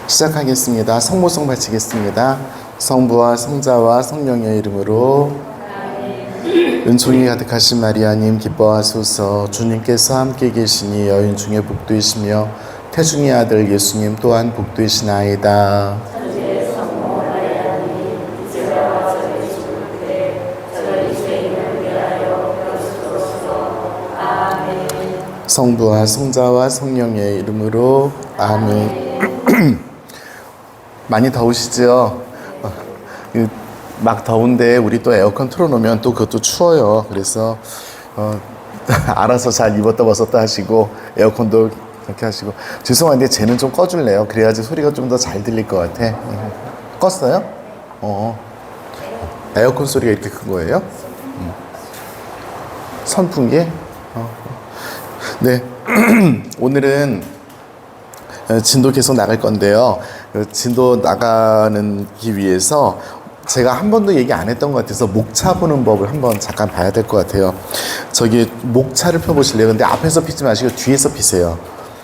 시작하겠습니다. 성모성 바치겠습니다. 성부와 성자와 성령의 이름으로. 은총이 가득하신 마리아님 기뻐하소서. 주님께서 함께 계시니 여인 중에 복되시며 태중의 아들 예수님 또한 복되시나이다. 성부와 성자와 성령의 이름으로. 아멘. 많이 더우시죠? 막 더운데 우리 또 에어컨 틀어놓으면 또 그것도 추워요. 그래서 알아서 잘 입었다 벗었다 하시고 에어컨도 그렇게 하시고. 죄송한데 쟤는 좀 꺼줄래요? 그래야지 소리가 좀 더 잘 들릴 것 같아. 껐어요? 에어컨 소리가 이렇게 큰 거예요? 선풍기? 네. 오늘은 진도 계속 나갈 건데요. 진도 나가기 위해서 제가 한 번도 얘기 안 했던 것 같아서 목차 보는 법을 한번 잠깐 봐야 될 것 같아요. 저기 목차를 펴보실래요? 근데 앞에서 피지 마시고 뒤에서 피세요.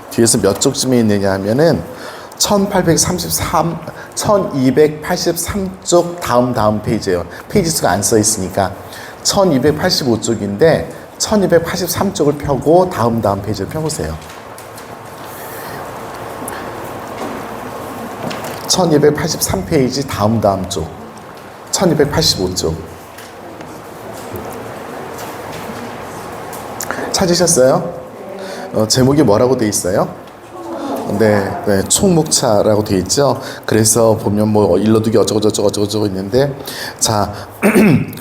뒤에서 몇 쪽쯤에 있느냐 하면은 1283쪽 다음 페이지예요. 페이지 수가 안 써 있으니까 1285쪽인데 1283쪽을 펴고 다음 페이지를 펴보세요. 1283페이지 다음 쪽 1285쪽 찾으셨어요? 제목이 뭐라고 돼 있어요? 네, 총목차라고 돼 있죠. 그래서 보면 뭐 일러두기 어쩌고 있는데, 자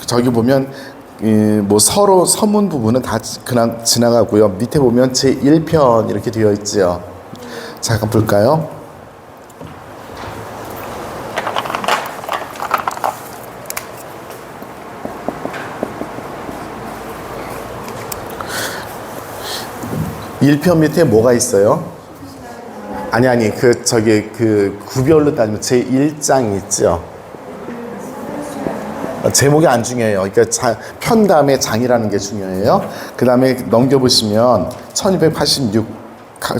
저기 보면 뭐 서로 서문 부분은 다 그냥 지나가고요. 밑에 보면 제1편 이렇게 되어 있죠. 잠깐 볼까요? (1편) 밑에 뭐가 있어요? 아니 그 구별로 따지면 제1장 있죠. 제목이 안 중요해요. 그러니까 편 다음에 장이라는 게 중요해요. 그 다음에 넘겨보시면 1286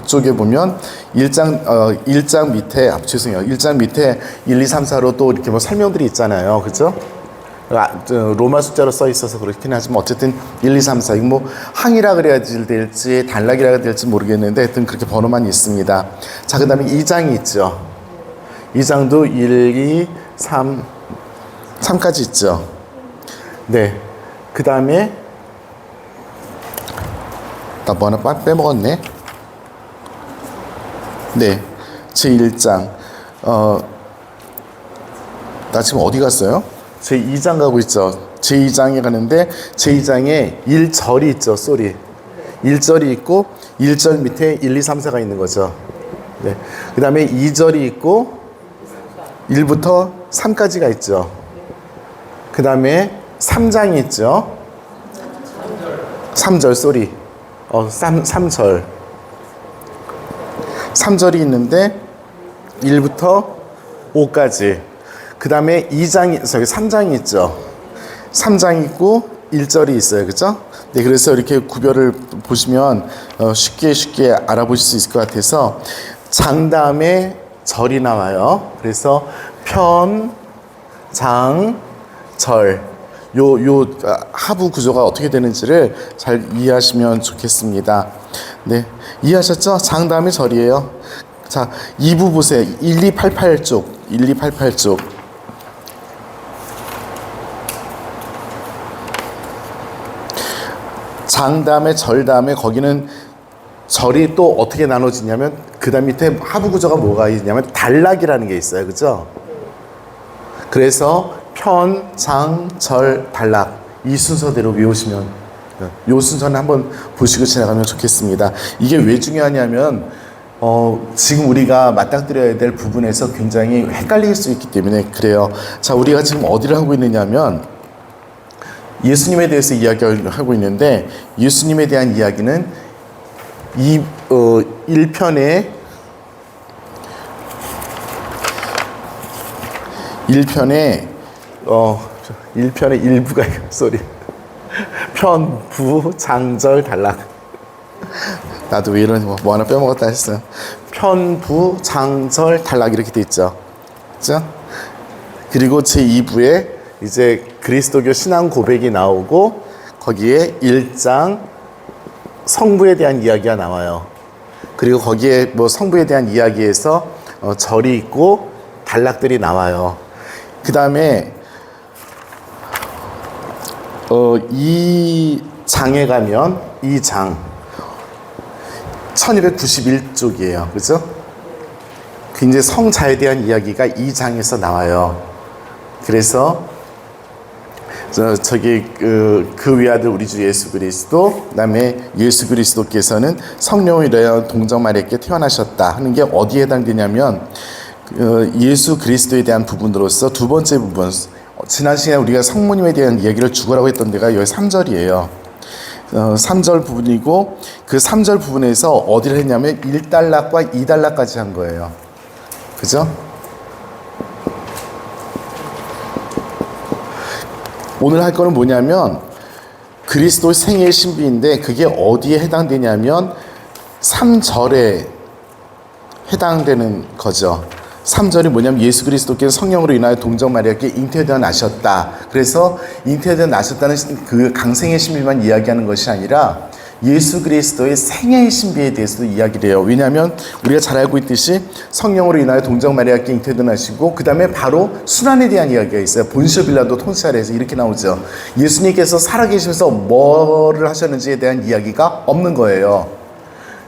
쪽에 보면 1장 밑에, 죄송해요. 1장 밑에 1, 2, 3, 4로 또 이렇게 뭐 설명들이 있잖아요. 그죠? 로마 숫자로 써 있어서 그렇긴 하지만 어쨌든 1, 2, 3, 4 이거 뭐 항이라 그래야 될지 단락이라 그래야 될지 모르겠는데 하여튼 그렇게 번호만 있습니다. 자, 그 다음에 2장이 있죠. 2장도 1, 2, 3까지 있죠. 네. 그 다음에 나 뭐 하나 빼먹었네. 네. 제1장 나 지금 어디 갔어요? 제2장 가고 있죠. 제2장에 가는데 제2장에 1절이 있죠. 1절이 있고 1절 밑에 1, 2, 3, 4가 있는 거죠. 네. 그 다음에 2절이 있고 1부터 3까지가 있죠. 그 다음에 3장이 있죠. 3절 3절 3절이 있는데 1부터 5까지. 그 다음에 3장이 있죠. 3장이 있고 1절이 있어요. 그죠? 네, 그래서 이렇게 구별을 보시면 쉽게 알아보실 수 있을 것 같아서 장 다음에 절이 나와요. 그래서 편, 장, 절. 요 하부 구조가 어떻게 되는지를 잘 이해하시면 좋겠습니다. 네, 이해하셨죠? 장 다음에 절이에요. 자, 2부 보세요. 1288쪽. 장 다음에 절 다음에 거기는 절이 또 어떻게 나눠지냐면 그 다음 밑에 하부 구조가 뭐가 있냐면 단락이라는 게 있어요. 그죠? 그래서 편, 장, 절, 단락 이 순서대로 외우시면 이 순서는 한번 보시고 지나가면 좋겠습니다. 이게 왜 중요하냐면 지금 우리가 맞닥뜨려야 될 부분에서 굉장히 헷갈릴 수 있기 때문에 그래요. 자, 우리가 지금 어디를 하고 있느냐면 예수님에 대해서 이야기하고 있는데 예수님에 대한 이야기는 1편의 1편의 일부가 편, 부, 장, 절, 단락. 나도 왜 이러니 뭐 하나 빼먹었다 했어요. 편부, 장절, 단락 이렇게 돼 있죠. 그죠? 그리고 제2부에 이제 그리스도교 신앙 고백이 나오고 거기에 1장 성부에 대한 이야기가 나와요. 그리고 거기에 뭐 성부에 대한 이야기에서 절이 있고 단락들이 나와요. 그 다음에 이 장에 가면 이 장 1291쪽이에요. 그죠? 굉장히 성자에 대한 이야기가 이 장에서 나와요. 그래서 저기 그 위아들 우리 주 예수 그리스도, 그다음에 예수 그리스도께서는 성령으로 인하여 동정 마리아께 태어나셨다 하는 게 어디에 해당되냐면 예수 그리스도에 대한 부분으로서 두 번째 부분, 지난 시간에 우리가 성모님에 대한 이야기를 죽으라고 했던 데가 여기 3절이에요. 3절 부분이고 그 3절 부분에서 어디를 했냐면 1단락과 2단락까지 한 거예요. 그죠? 오늘 할 거는 뭐냐면 그리스도 생애의 신비인데 그게 어디에 해당되냐면 3절에 해당되는 거죠. 3절이 뭐냐면 예수 그리스도께서 성령으로 인하여 동정 마리아께 잉태되어 나셨다. 그래서 잉태되어 나셨다는 그 강생의 신비만 이야기하는 것이 아니라 예수 그리스도의 생애의 신비에 대해서도 이야기를 해요. 왜냐하면 우리가 잘 알고 있듯이 성령으로 인하여 동정 마리아께 잉태되어 나시고 그 다음에 바로 순환에 대한 이야기가 있어요. 본시오 빌라도 통치 아래에서 이렇게 나오죠. 예수님께서 살아계시면서 뭐를 하셨는지에 대한 이야기가 없는 거예요.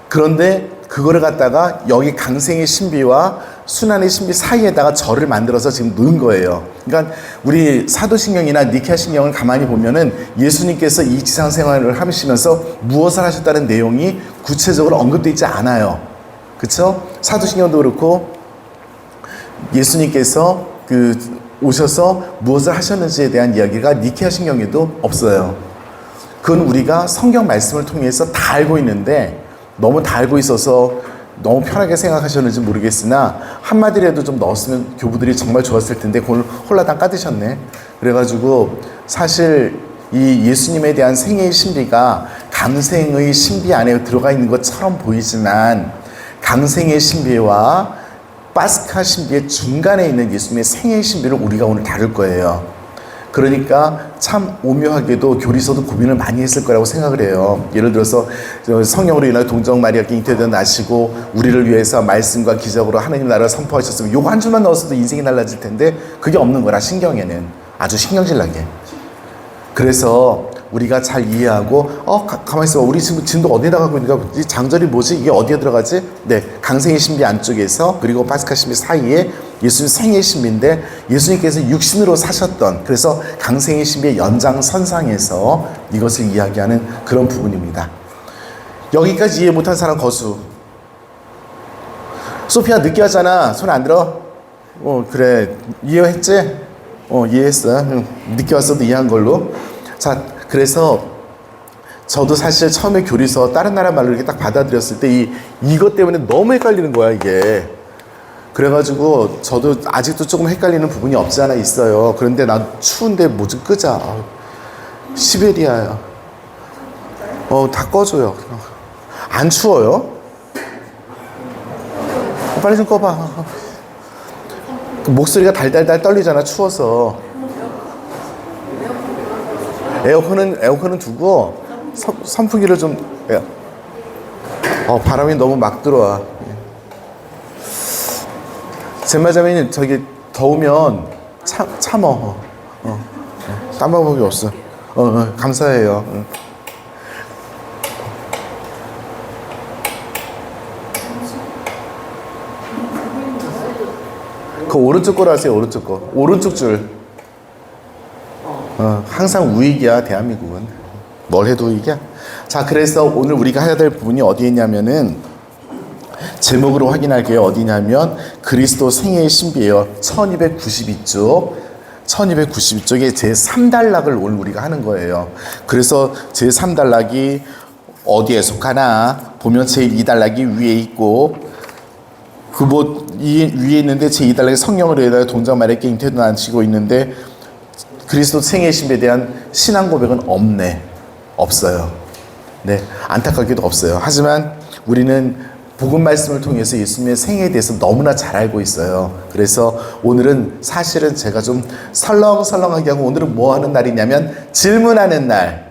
그런데 그거를 갖다가 여기 강생의 신비와 순환의 신비 사이에다가 절을 만들어서 지금 넣은 거예요. 그러니까 우리 사도신경이나 니케아 신경을 가만히 보면은 예수님께서 이 지상 생활을 하시면서 무엇을 하셨다는 내용이 구체적으로 언급되어 있지 않아요. 그렇죠? 사도신경도 그렇고 예수님께서 오셔서 무엇을 하셨는지에 대한 이야기가 니케아 신경에도 없어요. 그건 우리가 성경 말씀을 통해서 다 알고 있는데 너무 다 알고 있어서 너무 편하게 생각하셨는지 모르겠으나 한마디라도 좀 넣었으면 교부들이 정말 좋았을 텐데 그걸 홀라당 까드셨네. 그래가지고 사실 이 예수님에 대한 생애의 신비가 강생의 신비 안에 들어가 있는 것처럼 보이지만 강생의 신비와 파스카 신비의 중간에 있는 예수님의 생애의 신비를 우리가 오늘 다룰 거예요. 그러니까 참 오묘하게도 교리서도 고민을 많이 했을 거라고 생각을 해요. 예를 들어서 성령으로 인하여 동정 마리아께 잉태되어 나시고 우리를 위해서 말씀과 기적으로 하나님 나라를 선포하셨으면 요거 한 줄만 넣었어도 인생이 달라질 텐데 그게 없는 거라 신경에는 아주 신경질나게. 그래서 우리가 잘 이해하고 가만히 있어. 우리 지금 진도 어디에다 가고 있는가? 이 장절이 뭐지? 이게 어디에 들어가지? 네, 강생의 신비 안쪽에서 그리고 파스카 신비 사이에 예수님 생의 신비인데 예수님께서 육신으로 사셨던 그래서 강생의 신비의 연장선상에서 이것을 이야기하는 그런 부분입니다. 여기까지 이해 못한 사람 거수. 소피아 늦게 왔잖아. 손 안 들어? 그래. 이해했지? 이해했어. 늦게 왔어도 이해한 걸로. 자, 그래서 저도 사실 처음에 교리서 다른 나라 말로 이렇게 딱 받아들였을 때 이것 때문에 너무 헷갈리는 거야, 이게. 그래가지고 저도 아직도 조금 헷갈리는 부분이 없지 않아 있어요. 그런데 나 추운데 뭐 좀 끄자. 시베리아야. 다 꺼줘요. 안 추워요? 빨리 좀 꺼봐. 목소리가 달달달 떨리잖아, 추워서. 에어컨은 두고 선풍기를 좀. 바람이 너무 막 들어와. 제 말자면 저기 더우면 참어. 딴 방법이 없어. 감사해요. 그 오른쪽 거로 하세요. 오른쪽 거. 오른쪽 줄. 항상 우익이야, 대한민국은. 뭘 해도 우익이야. 자, 그래서 오늘 우리가 해야 될 부분이 어디에 있냐면은 제목으로 확인할게요. 어디냐면 그리스도 생애의 신비예요. 1292쪽. 1292쪽에 제3단락을 오늘 우리가 하는 거예요. 그래서 제3단락이 어디에 속하나 보면 제2단락이 위에 있고 위에 있는데 제2단락에 성령으로 인하여 동정 마리아께 잉태되어 나시고 있는데 그리스도 생애의 신비에 대한 신앙 고백은 없어요. 네, 안타깝게도 없어요. 하지만 우리는 복음 말씀을 통해서 예수님의 생애에 대해서 너무나 잘 알고 있어요. 그래서 오늘은 사실은 제가 좀 설렁설렁하게 하고, 오늘은 뭐 하는 날이냐면 질문하는 날.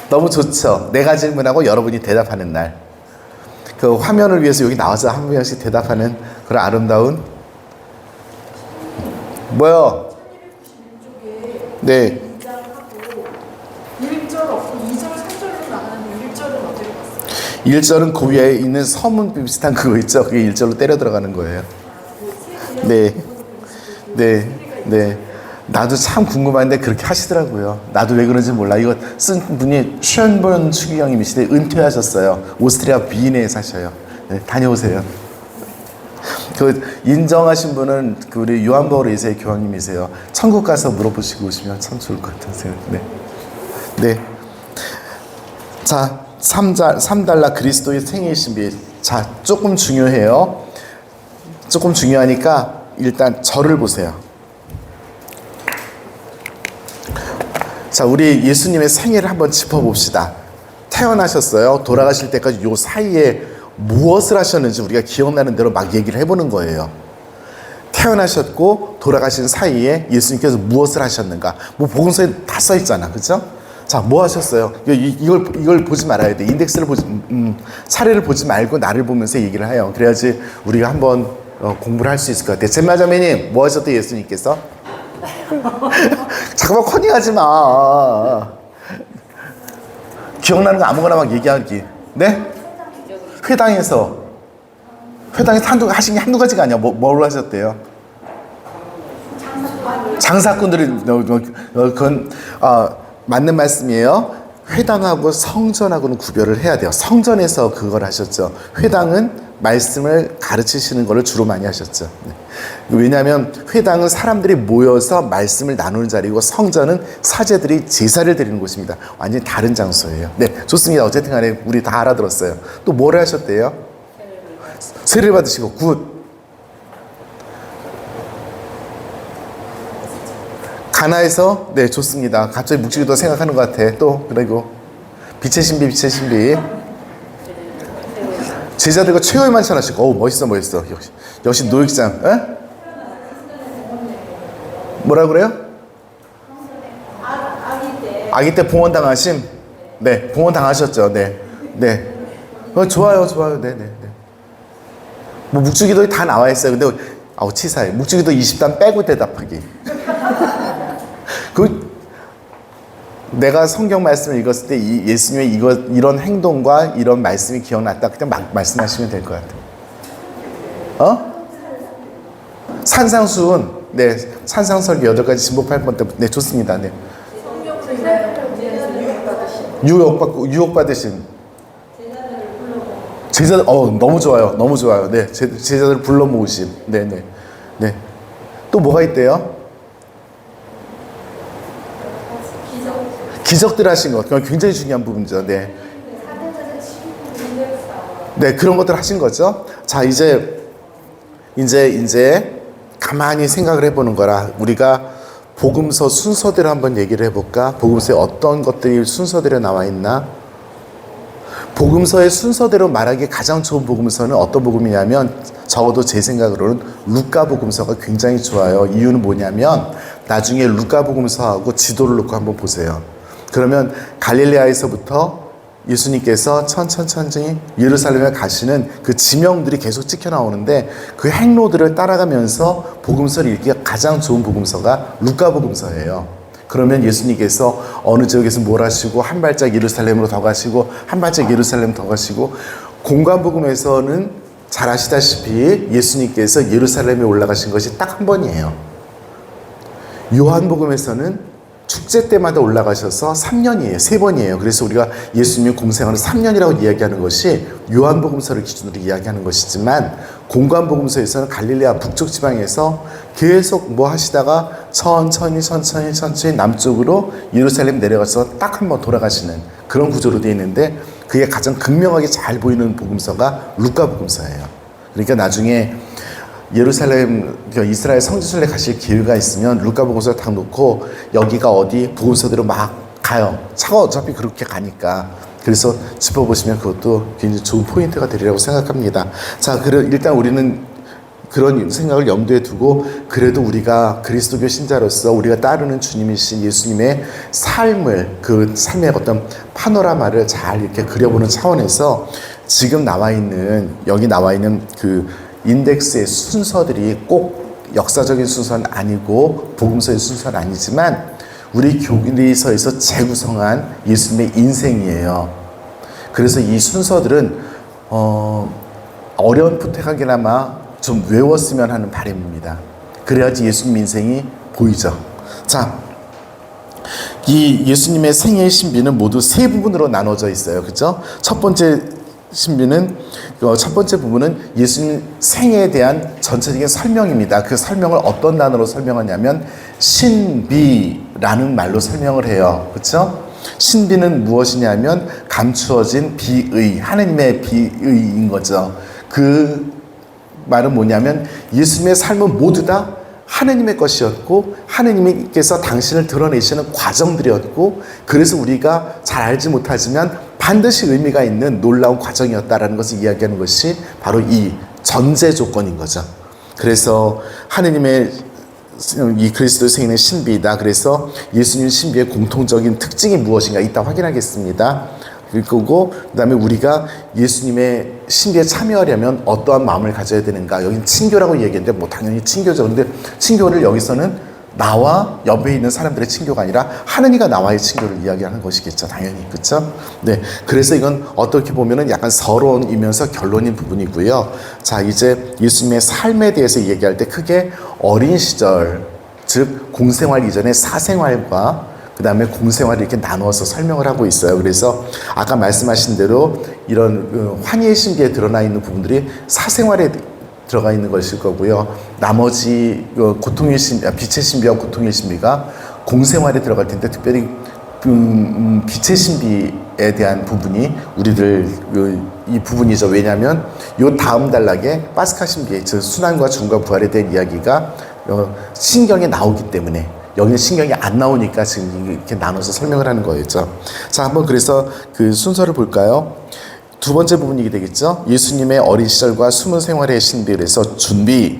너무 좋죠? 내가 질문하고 여러분이 대답하는 날. 그 화면을 위해서 여기 나와서 한 명씩 대답하는 그런 아름다운 뭐요? 네. 1절 없고 2절, 3절로 나가는데 1절은 어디로 갔어요? 1절은 그 위에 있는 서문 비슷한 그거 있죠? 그게 1절로 때려 들어가는 거예요. 네. 네. 네. 나도 참 궁금한데 그렇게 하시더라고요. 나도 왜 그런지 몰라. 이거 쓴 분이 션본 추기경님이시대. 은퇴하셨어요. 오스트리아 비인에 사셔요. 네, 다녀오세요. 그 인정하신 분은 그 우리 요한바울 2세 교황님이세요. 천국 가서 물어보시고 오시면 참 좋을 것 같으세요. 네. 네. 자, 3달러 그리스도의 생일 신비. 자, 조금 중요해요. 조금 중요하니까 일단 저를 보세요. 자, 우리 예수님의 생애를 한번 짚어봅시다. 태어나셨어요. 돌아가실 때까지 요 사이에 무엇을 하셨는지 우리가 기억나는 대로 막 얘기를 해보는 거예요. 태어나셨고 돌아가신 사이에 예수님께서 무엇을 하셨는가. 뭐 복음서에 다 써있잖아. 그죠? 자, 뭐 하셨어요? 이걸 보지 말아야 돼. 인덱스를 보지, 사례를 보지 말고 나를 보면서 얘기를 해요. 그래야지 우리가 한번 공부를 할 수 있을 것 같아요. 잼마자매님, 뭐 하셨대 예수님께서? 잠깐만 커닝하지 마. 기억나는 거 아무거나 막 얘기하기. 네? 회당에서 하신 게 한두 가지가 아니야. 뭘로 하셨대요? 장사꾼들이 그건 맞는 말씀이에요. 회당하고 성전하고는 구별을 해야 돼요. 성전에서 그걸 하셨죠. 회당은 말씀을 가르치시는 걸 주로 많이 하셨죠. 네. 왜냐하면 회당은 사람들이 모여서 말씀을 나누는 자리고, 성전은 사제들이 제사를 드리는 곳입니다. 완전히 다른 장소예요. 네, 좋습니다. 어쨌든 간에 우리 다 알아들었어요. 또 뭘 하셨대요? 세례를 받으시고. 굿. 가나에서, 네, 좋습니다. 갑자기 묵직이도 생각하는 것 같아. 또 그리고 빛의 신비. 제자들과 최후의 만찬하시고. 어우, 멋있어. 역시 노익장. 에? 뭐라 그래요? 아기 때 봉헌 당하심. 네, 봉헌 당하셨죠. 네. 좋아요. 네. 뭐 묵주기도에 다 나와 있어요. 근데 치사해. 묵주기도 20단 빼고 대답하기. 내가 성경 말씀을 읽었을 때 예수님의 이런 행동과 이런 말씀이 기억났다. 그냥 막 말씀하시면 될 것 같아요. 산상수훈. 네, 산상설교 8가지 진보 8번 때. 네, 좋습니다. 네. 유혹받으신. 제자들, 너무 좋아요. 네, 제자들 불러 모으심. 네. 또 뭐가 있대요? 기적들 하신 것. 그건 굉장히 중요한 부분이죠. 네. 네, 그런 것들 하신 거죠. 자, 이제 가만히 생각을 해보는 거라. 우리가 복음서 순서대로 한번 얘기를 해볼까? 복음서에 어떤 것들이 순서대로 나와 있나? 복음서의 순서대로 말하기 가장 좋은 복음서는 어떤 복음이냐면, 적어도 제 생각으로는 루카 복음서가 굉장히 좋아요. 이유는 뭐냐면, 나중에 루카 복음서하고 지도를 놓고 한번 보세요. 그러면 갈릴레아에서부터 예수님께서 천천히 예루살렘에 가시는 그 지명들이 계속 찍혀 나오는데, 그 행로들을 따라가면서 복음서를 읽기가 가장 좋은 복음서가 루카 복음서예요. 그러면 예수님께서 어느 지역에서 뭘 하시고, 한 발짝 예루살렘으로 더 가시고, 한 발짝 예루살렘 더 가시고, 공관복음에서는 잘 아시다시피 예수님께서 예루살렘에 올라가신 것이 딱 한 번이에요. 요한복음에서는 축제 때마다 올라가셔서 3년이에요. 3번이에요. 그래서 우리가 예수님의 공생활을 3년이라고 이야기하는 것이 요한복음서를 기준으로 이야기하는 것이지만, 공관복음서에서는 갈릴레아 북쪽 지방에서 계속 뭐 하시다가 천천히 남쪽으로 예루살렘 내려가서 딱 한 번 돌아가시는 그런 구조로 되어 있는데, 그게 가장 극명하게 잘 보이는 복음서가 루카 복음서예요. 그러니까 나중에 예루살렘, 이스라엘 성지순례 가실 기회가 있으면 루카 복음서 딱 놓고 여기가 어디 복음서대로 막 가요. 차가 어차피 그렇게 가니까. 그래서 짚어보시면 그것도 굉장히 좋은 포인트가 되리라고 생각합니다. 자, 일단 우리는 그런 생각을 염두에 두고 그래도 우리가 그리스도교 신자로서 우리가 따르는 주님이신 예수님의 삶을, 그 삶의 어떤 파노라마를 잘 이렇게 그려보는 차원에서 지금 여기 나와 있는 그 인덱스의 순서들이 꼭 역사적인 순서는 아니고 복음서의 순서는 아니지만 우리 교리서에서 재구성한 예수님의 인생이에요. 그래서 이 순서들은 어렴풋하게나마 좀 외웠으면 하는 바람입니다. 그래야지 예수님 인생이 보이죠. 자, 이 예수님의 생애의 신비는 모두 세 부분으로 나눠져 있어요. 그죠? 첫 번째 부분은 예수님 생애에 대한 전체적인 설명입니다. 그 설명을 어떤 단어로 설명하냐면 신비라는 말로 설명을 해요. 그렇죠? 신비는 무엇이냐면 감추어진 비의, 하느님의 비의인 거죠. 그 말은 뭐냐면 예수님의 삶은 모두 다 하느님의 것이었고 하느님께서 당신을 드러내시는 과정들이었고 그래서 우리가 잘 알지 못하지만 반드시 의미가 있는 놀라운 과정이었다라는 것을 이야기하는 것이 바로 이 전제 조건인 거죠. 그래서 하느님의 이 그리스도의 생애는 신비이다. 그래서 예수님 신비의 공통적인 특징이 무엇인가 이따 확인하겠습니다. 그리고 그다음에 우리가 예수님의 신비에 참여하려면 어떠한 마음을 가져야 되는가. 여기는 친교라고 얘기했는데 뭐 당연히 친교죠. 근데 친교를 여기서는 나와 옆에 있는 사람들의 친교가 아니라 하느님과 나와의 친교를 이야기하는 것이겠죠. 당연히. 그렇죠? 네. 그래서 이건 어떻게 보면은 약간 서론이면서 결론인 부분이고요. 자, 이제 예수님의 삶에 대해서 얘기할 때 크게 어린 시절, 즉 공생활 이전의 사생활과 그 다음에 공생활을 이렇게 나누어서 설명을 하고 있어요. 그래서 아까 말씀하신 대로 이런 환희의 신비에 드러나 있는 부분들이 사생활에 들어가 있는 것일 거고요. 나머지 고통의 신비, 빛의 신비와 고통의 신비가 공생활에 들어갈 텐데 특별히 빛의 신비에 대한 부분이 우리들 이 부분이죠. 왜냐하면 요 다음 단락에 파스카 신비, 즉 순환과 죽음과 부활에 대한 이야기가 신경에 나오기 때문에 여기는 신경이 안 나오니까 지금 이렇게 나눠서 설명을 하는 거였죠. 자, 한번 그래서 그 순서를 볼까요? 두 번째 부분이 되겠죠. 예수님의 어린 시절과 숨은 생활의 신비. 그래서 준비.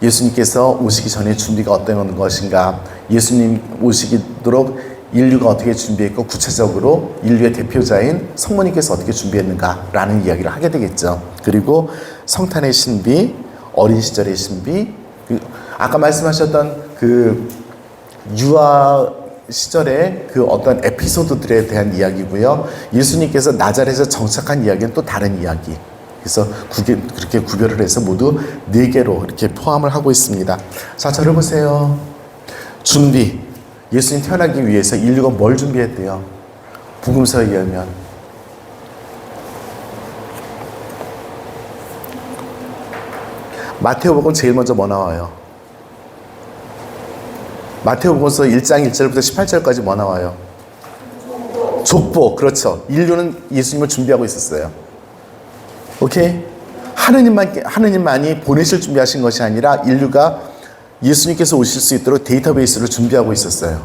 예수님께서 오시기 전에 준비가 어떤 것인가. 예수님 오시도록 인류가 어떻게 준비했고 구체적으로 인류의 대표자인 성모님께서 어떻게 준비했는가라는 이야기를 하게 되겠죠. 그리고 성탄의 신비, 어린 시절의 신비, 아까 말씀하셨던 그 유아 시절의 그 어떤 에피소드들에 대한 이야기고요. 예수님께서 나자렛에서 정착한 이야기는 또 다른 이야기. 그래서 그렇게 구별을 해서 모두 4개로 이렇게 포함을 하고 있습니다. 자, 저를 보세요. 준비. 예수님 태어나기 위해서 인류가 뭘 준비했대요? 복음서에 의하면 마태복음 제일 먼저 뭐 나와요? 마태복음서 1장 1절부터 18절까지 뭐 나와요? 족보. 그렇죠. 인류는 예수님을 준비하고 있었어요. 오케이? 하느님만이 보내실 준비하신 것이 아니라 인류가 예수님께서 오실 수 있도록 데이터베이스를 준비하고 있었어요.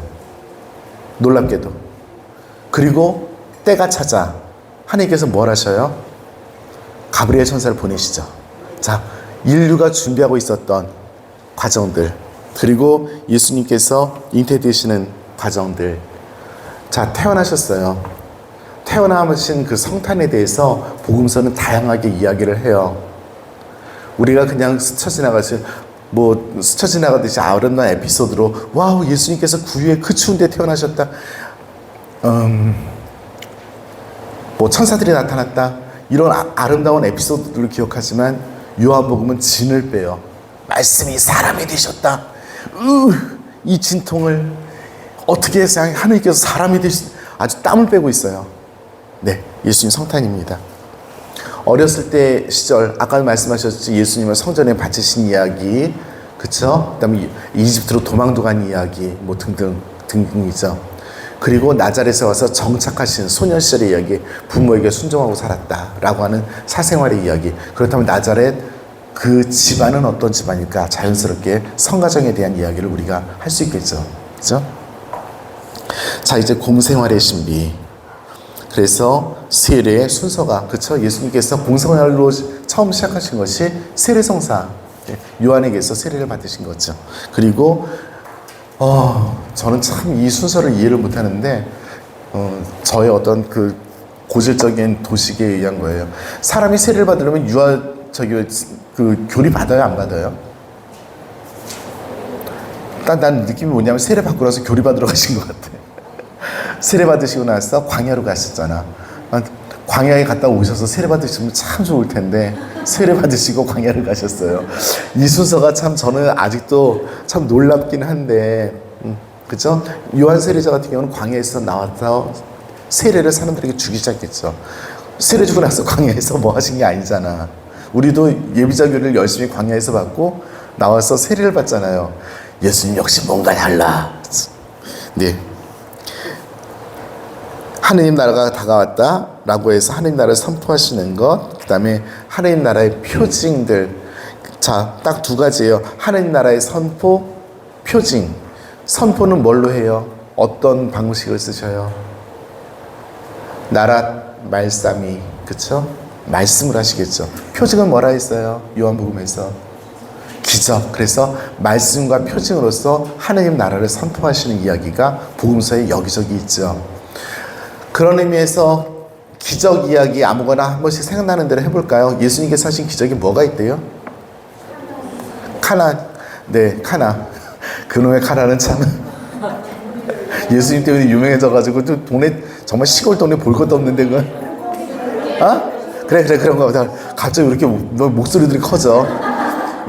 놀랍게도. 그리고 때가 찾아 하느님께서 뭘 하셔요? 가브리엘 천사를 보내시죠. 자, 인류가 준비하고 있었던 과정들, 그리고 예수님께서 잉태되시는 과정들. 자, 태어나셨어요. 태어나신 그 성탄에 대해서 복음서는 다양하게 이야기를 해요. 우리가 그냥 스쳐 지나가듯이 아름다운 에피소드로 와우, 예수님께서 구유의 그 추운데 태어나셨다. 뭐 천사들이 나타났다. 이런 아름다운 에피소드들을 기억하지만 요한복음은 진을 빼요. 말씀이 사람이 되셨다. 이 진통을 어떻게 해서 하느님께서 사람이 아주 땀을 빼고 있어요. 네, 예수님 성탄입니다. 어렸을 때 시절, 아까 말씀하셨지, 예수님을 성전에 바치신 이야기, 그쵸? 그 다음에 이집트로 도망도 간 이야기, 뭐 등등이죠. 그리고 나자렛에 와서 정착하신 소년 시절의 이야기, 부모에게 순종하고 살았다라고 하는 사생활의 이야기. 그렇다면 나자렛, 그 집안은 어떤 집안일까? 자연스럽게 성가정에 대한 이야기를 우리가 할 수 있겠죠. 그죠? 자, 이제 공생활의 신비. 그래서 세례의 순서가 그렇죠. 예수님께서 공생활로 처음 시작하신 것이 세례성사, 요한에게서 세례를 받으신 거죠. 그리고 저는 참 이 순서를 이해를 못하는데 저의 어떤 그 고질적인 도식에 의한 거예요. 사람이 세례를 받으려면 그 교리 받아요, 안 받아요? 난 느낌이 뭐냐면 세례 받고 나서 교리 받으러 가신 것 같아. 세례 받으시고 나서 광야로 가셨잖아. 광야에 갔다 오셔서 세례 받으시면 참 좋을 텐데 세례 받으시고 광야를 가셨어요. 이 순서가 참 저는 아직도 참 놀랍긴 한데, 그죠? 요한 세례자 같은 경우는 광야에서 나와서 세례를 사람들에게 주기 시작했죠. 세례 주고 나서 광야에서 뭐 하신 게 아니잖아. 우리도 예비자 교리를 열심히 광야에서 받고 나와서 세례를 받잖아요. 예수님 역시 뭔가 달라. 네. 하느님 나라가 다가왔다라고 해서 하느님 나라를 선포하시는 것, 그 다음에 하느님 나라의 표징들. 자, 딱 두 가지예요. 하느님 나라의 선포, 표징. 선포는 뭘로 해요? 어떤 방식을 쓰셔요? 나라 말씀이, 그쵸? 말씀을 하시겠죠. 표징은 뭐라 했어요? 요한복음에서 기적. 그래서 말씀과 표징으로서 하느님 나라를 선포하시는 이야기가 복음서에 여기저기 있죠. 그런 의미에서 기적 이야기 아무거나 한 번씩 생각나는 대로 해볼까요? 예수님께서 하신 기적이 뭐가 있대요? 카나. 네, 카나. 그놈의 카나는 참 예수님 때문에 유명해져가지고 또 동네 정말 시골 동네 볼 것도 없는데 그건 그래 그런 거 보다 갑자기 이렇게 목소리들이 커져.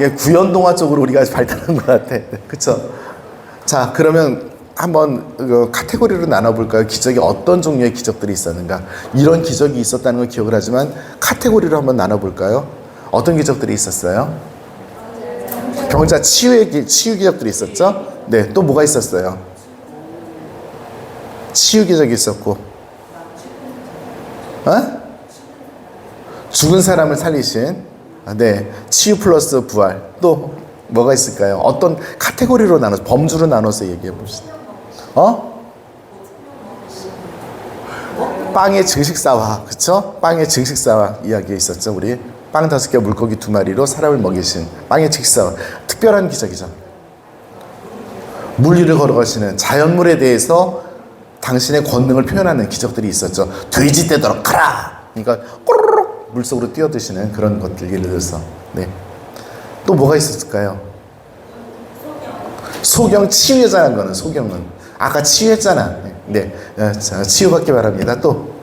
예, 구연동화 쪽으로 우리가 발달한 것 같아. 그쵸? 자, 그러면 한번 카테고리로 나눠볼까요? 기적이 어떤 종류의 기적들이 있었는가? 이런 기적이 있었다는 걸 기억을 하지만 카테고리로 한번 나눠볼까요? 어떤 기적들이 있었어요? 병자 치유 기적들이 있었죠? 네, 또 뭐가 있었어요? 치유 기적이 있었고, 죽은 사람을 살리신, 네, 치유 플러스 부활. 또 뭐가 있을까요? 어떤 카테고리로 범주로 나눠서 얘기해 봅시다. 빵의 증식사화, 그쵸? 빵의 증식사화 이야기 있었죠, 우리. 빵 5개, 물고기 2마리로 사람을 먹이신 빵의 증식사화. 특별한 기적이죠. 물 위를 걸어가시는 자연물에 대해서 당신의 권능을 표현하는 기적들이 있었죠. 돼지 떼도록 가라! 그러니까 꼬르륵 물속으로 뛰어드시는 그런 것들, 예를 들어서. 네. 또 뭐가 있었을까요? 소경 치유자라는 거는, 소경은 아까 치유했잖아. 네, 자, 치유받기 바랍니다. 또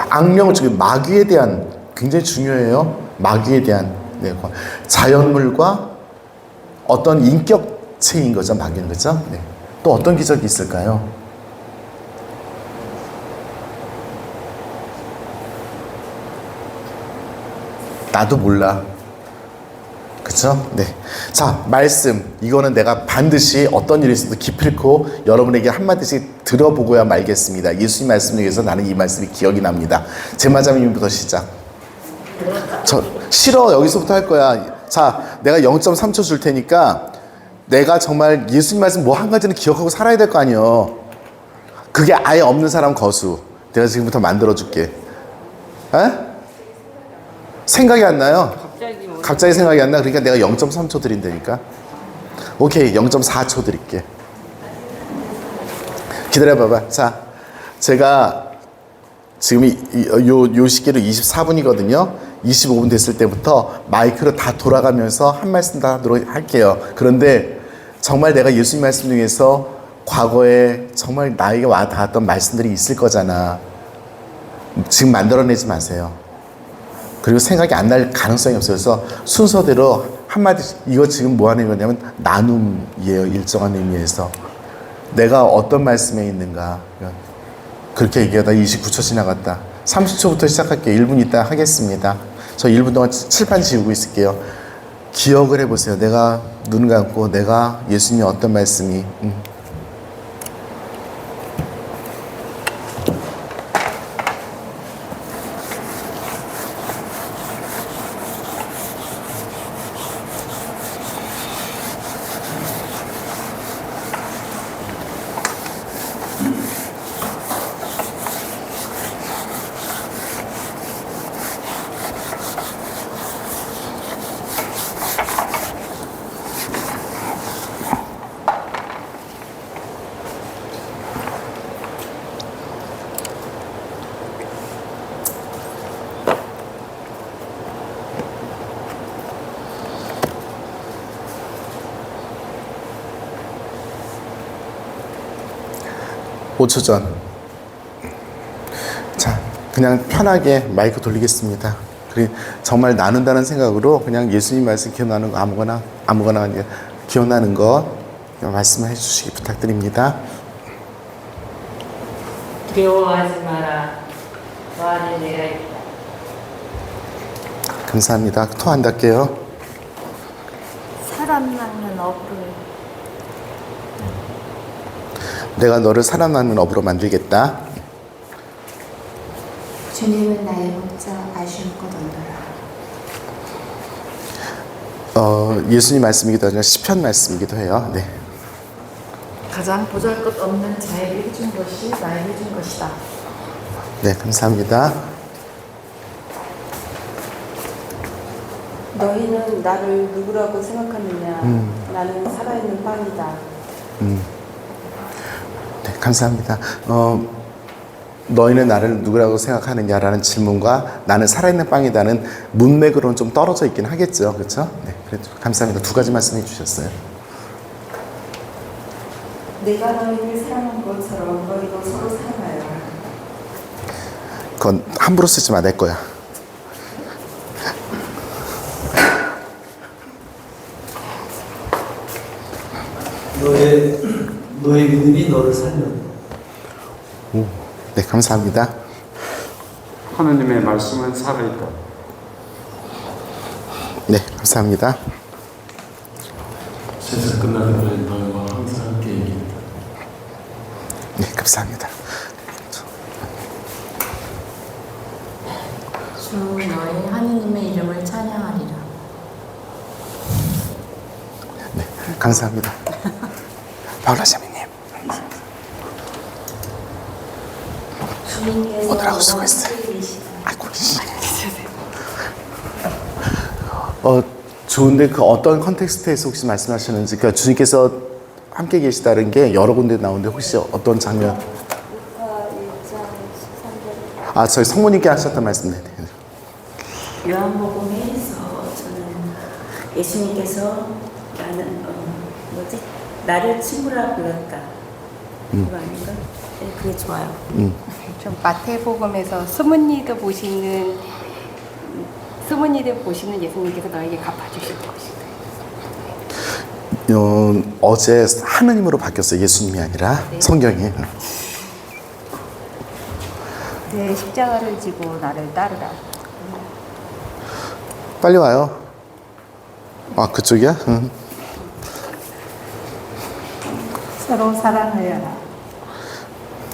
악령, 즉 마귀에 대한, 굉장히 중요해요. 마귀에 대한, 네, 자연물과 어떤 인격체인 거죠, 마귀는. 그죠? 네. 또 어떤 기적이 있을까요? 나도 몰라. 그쵸? 네. 자, 말씀. 이거는 내가 반드시 어떤 일이 있어도 기필코 여러분에게 한마디씩 들어보고야 말겠습니다. 예수님 말씀 중에서 나는 이 말씀이 기억이 납니다. 제마자님부터 시작. 싫어. 여기서부터 할 거야. 자, 내가 0.3초 줄 테니까 내가 정말 예수님 말씀 뭐 한 가지는 기억하고 살아야 될 거 아니에요. 그게 아예 없는 사람 거수. 내가 지금부터 만들어줄게. 에? 생각이 안 나요? 갑자기 생각이 안 나. 그러니까 내가 0.3초 드린다니까. 오케이, 0.4초 드릴게. 기다려봐봐. 자, 제가 지금 요 시계로 24분이거든요. 25분 됐을 때부터 마이크로 다 돌아가면서 한 말씀 다 하도록 할게요. 그런데 정말 내가 예수님 말씀 중에서 과거에 정말 나에게 와 닿았던 말씀들이 있을 거잖아. 지금 만들어내지 마세요. 그리고 생각이 안 날 가능성이 없어서 순서대로 한마디씩. 이거 지금 뭐 하는 거냐면 나눔이에요. 일정한 의미에서 내가 어떤 말씀에 있는가. 그렇게 얘기하다 29초 지나갔다. 30초부터 시작할게요. 1분 있다 하겠습니다. 저 1분 동안 칠판 지우고 있을게요. 기억을 해보세요. 내가 눈 감고 내가 예수님이 어떤 말씀이 5초 전. 자, 그냥 편하게 마이크 돌리겠습니다. 정말 나눈다는 생각으로 그냥 예수님 말씀 기억나는 거 아무거나 아니라 기억나는 거 말씀해 주시기 부탁드립니다. 두려워하지 마라. 너 안에 내가 있다. 감사합니다. 토한다 할게요. 사람 낳는 어부를 내가 너를 사람 낳는 업으로 만들겠다. 주님은 나의 목자 아쉬운 것 얻노라. 예수님 말씀이기도 하지만 시편 말씀이기도 해요. 네. 가장 보잘것 없는 자에게 해준 것이 나에게 해준 것이다. 네, 감사합니다. 너희는 나를 누구라고 생각하느냐? 나는 살아있는 빵이다. 네, 감사합니다. 너희는 나를 누구라고 생각하느냐라는 질문과 나는 살아있는 빵이다는 문맥으로는 좀 떨어져 있긴 하겠죠. 그렇죠? 네, 그래도 감사합니다. 두 가지 말씀해 주셨어요. 내가 너희를 사랑한 것처럼 너희도 서로 사랑하여. 그건 함부로 쓰지 마, 내 거야. 너의 믿음이 너를 살렸다. 네, 감사합니다. 하나님의 말씀은 살아있다. 네, 감사합니다. 세상 끝나는 그래 너희와 항상 함께 있겠다. 네, 감사합니다. 주 너희 하느님의 이름을 찬양하리라. 네, 감사합니다. 바울라샤미님. 주님께서 오늘하고 수고했어요. 아이고, 좋은데 그 어떤 컨텍스트에서 혹시 말씀하시는지, 그러니까 주님께서 함께 계시다는 게 여러 군데 나오는데 혹시 어떤 장면? 루카 1장 13절. 저희 성모님께 하셨던 말씀. 네. 요한복음에서 저는 예수님께서 나를 친구라 불렀다. 그거 아닌가? 네, 그게 좋아요. 좀 마태복음에서 스문니들 보시는 예수님께서 너에게 갚아주실 것이다. 어제 하느님으로 바뀌었어요. 예수님이 아니라 성경이. 내 십자가를 지고 나를 따르라. 빨리 와요. 그쪽이야? 응. 서로 사랑하여라.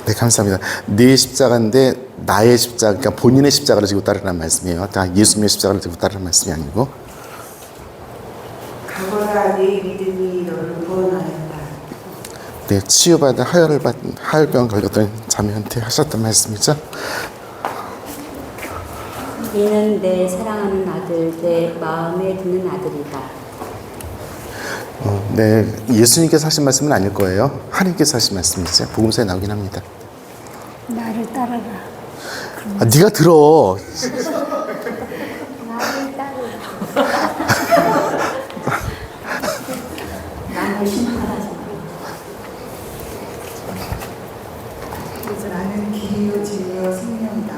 네, 감사합니다. 네 십자가인데 나의 십자가, 그러니까 본인의 십자가를 지고 따르라는 말씀이에요. 다 예수님의 십자가를 지고 따르라는 말씀이 아니고. 가거라 네 믿음이 너를 구원하였다. 네, 치유받은 하혈병 걸렸던 자매한테 하셨던 말씀이죠. 이는 내 사랑하는 아들, 내 마음에 드는 아들이다. 네, 예수님께서 하신 말씀은 아닐 거예요. 하나님께서 하신 말씀이죠. 복음서에 나오긴 합니다. 나를 따르라. 네가 들어. 나를 따르라. 나를 심판하지 마. 그래서 나는 길이요 진리요 생명이다.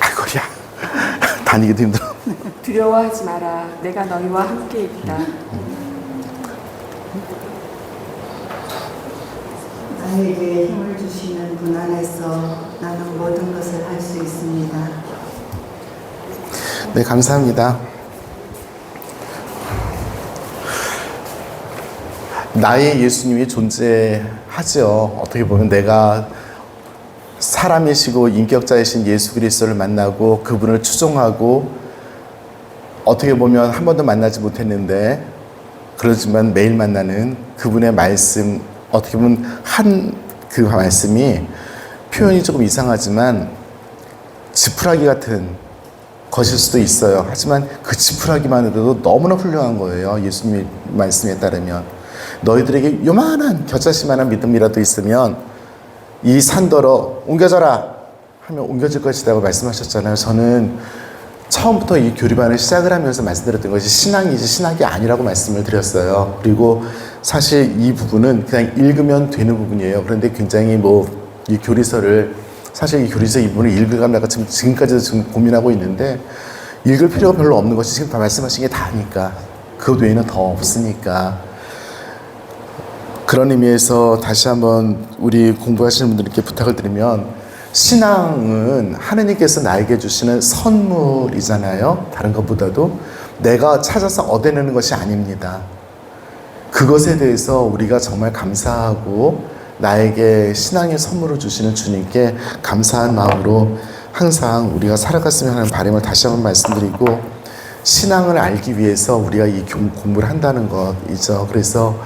아이고, 야. 다니기도 힘들어. 두려워하지 마라. 내가 너희와 함께 있다. 나에게 힘을 주시는 분 안에서 나는 모든 것을 할 수 있습니다. 네, 감사합니다. 나의 예수님이 존재하죠. 어떻게 보면 내가 사람이시고 인격자이신 예수 그리스도를 만나고 그분을 추종하고 어떻게 보면 한 번도 만나지 못했는데 그렇지만 매일 만나는 그분의 말씀, 어떻게 보면 그 말씀이 표현이 조금 이상하지만 지푸라기 같은 것일 수도 있어요. 하지만 그 지푸라기만으로도 너무나 훌륭한 거예요. 예수님의 말씀에 따르면 너희들에게 요만한 겨자씨만한 믿음이라도 있으면 이 산더러 옮겨져라 하면 옮겨질 것이라고 말씀하셨잖아요. 저는 처음부터 이 교리반을 시작을 하면서 말씀드렸던 것이 신앙이지 신학이 아니라고 말씀을 드렸어요. 그리고 사실 이 부분은 그냥 읽으면 되는 부분이에요. 그런데 굉장히 이 교리서를 사실 이 교리서 이 부분을 읽어가면서 지금까지도 지금 고민하고 있는데 읽을 필요가 별로 없는 것이 지금 다 말씀하신 게 다니까 그것 외에는 더 없으니까 그런 의미에서 다시 한번 우리 공부하시는 분들께 부탁을 드리면 신앙은 하느님께서 나에게 주시는 선물이잖아요. 다른 것보다도 내가 찾아서 얻어내는 것이 아닙니다. 그것에 대해서 우리가 정말 감사하고 나에게 신앙의 선물을 주시는 주님께 감사한 마음으로 항상 우리가 살아갔으면 하는 바람을 다시 한번 말씀드리고 신앙을 알기 위해서 우리가 이 공부를 한다는 것이죠. 그래서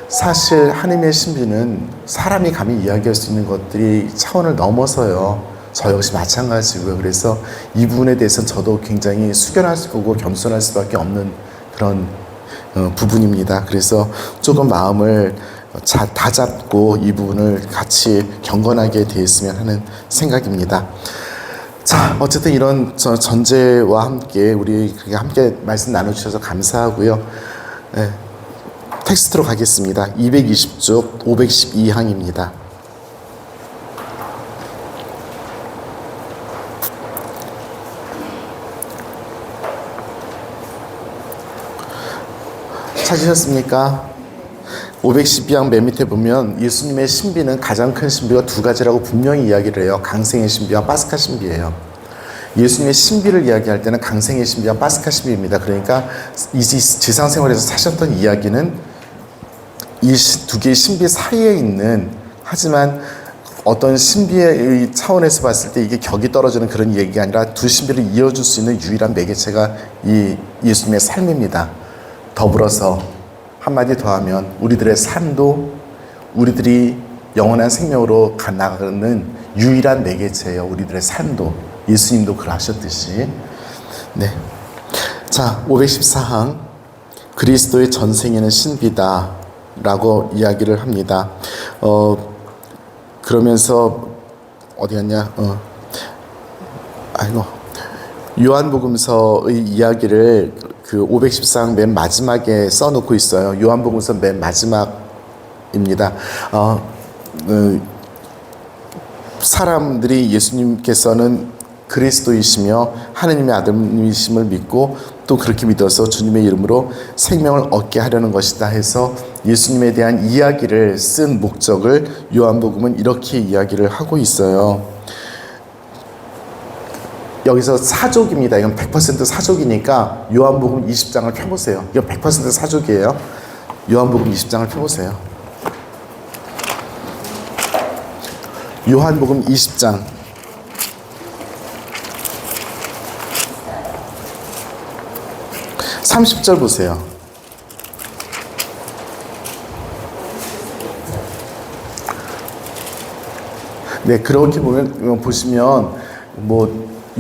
사실 하나님의 신비는 사람이 감히 이야기할 수 있는 것들이 차원을 넘어서요. 저 역시 마찬가지고요. 그래서 이 부분에 대해서는 저도 굉장히 숙연할 수 있고 겸손할 수밖에 없는 그런 부분입니다. 그래서 조금 마음을 다잡고 이 부분을 같이 경건하게 대했으면 하는 생각입니다. 자, 어쨌든 이런 전제와 함께 우리 함께 말씀 나눠주셔서 감사하고요. 네, 텍스트로 가겠습니다. 220쪽 512항입니다. 찾으셨습니까? 512항 맨 밑에 보면 예수님의 신비는 가장 큰 신비가 두 가지라고 분명히 이야기를 해요. 강생의 신비와 파스카 신비예요. 예수님의 신비를 이야기할 때는 강생의 신비와 파스카 신비입니다. 그러니까 이 지상생활에서 사셨던 이야기는 이 두 개의 신비 사이에 있는 하지만 어떤 신비의 차원에서 봤을 때 이게 격이 떨어지는 그런 얘기가 아니라 두 신비를 이어줄 수 있는 유일한 매개체가 이 예수님의 삶입니다. 더불어서 한마디 더하면 우리들의 삶도 우리들이 영원한 생명으로 나가는 유일한 매개체예요. 우리들의 삶도 예수님도 그러하셨듯이. 네. 자, 514항 그리스도의 전생에는 신비다 라고 이야기를 합니다. 그러면서 어디 갔냐? 요한복음서의 이야기를 그 514항 맨 마지막에 써놓고 있어요. 요한복음서 맨 마지막입니다. 사람들이 예수님께서는 그리스도이시며 하느님의 아들이심을 믿고 또 그렇게 믿어서 주님의 이름으로 생명을 얻게 하려는 것이다 해서 예수님에 대한 이야기를 쓴 목적을 요한복음은 이렇게 이야기를 하고 있어요. 여기서 사족입니다. 이건 100% 사족이니까 요한복음 20장을 펴보세요. 이건 100% 사족이에요. 요한복음 20장을 펴보세요. 요한복음 20장 30절 보세요. 네, 그렇게 보시면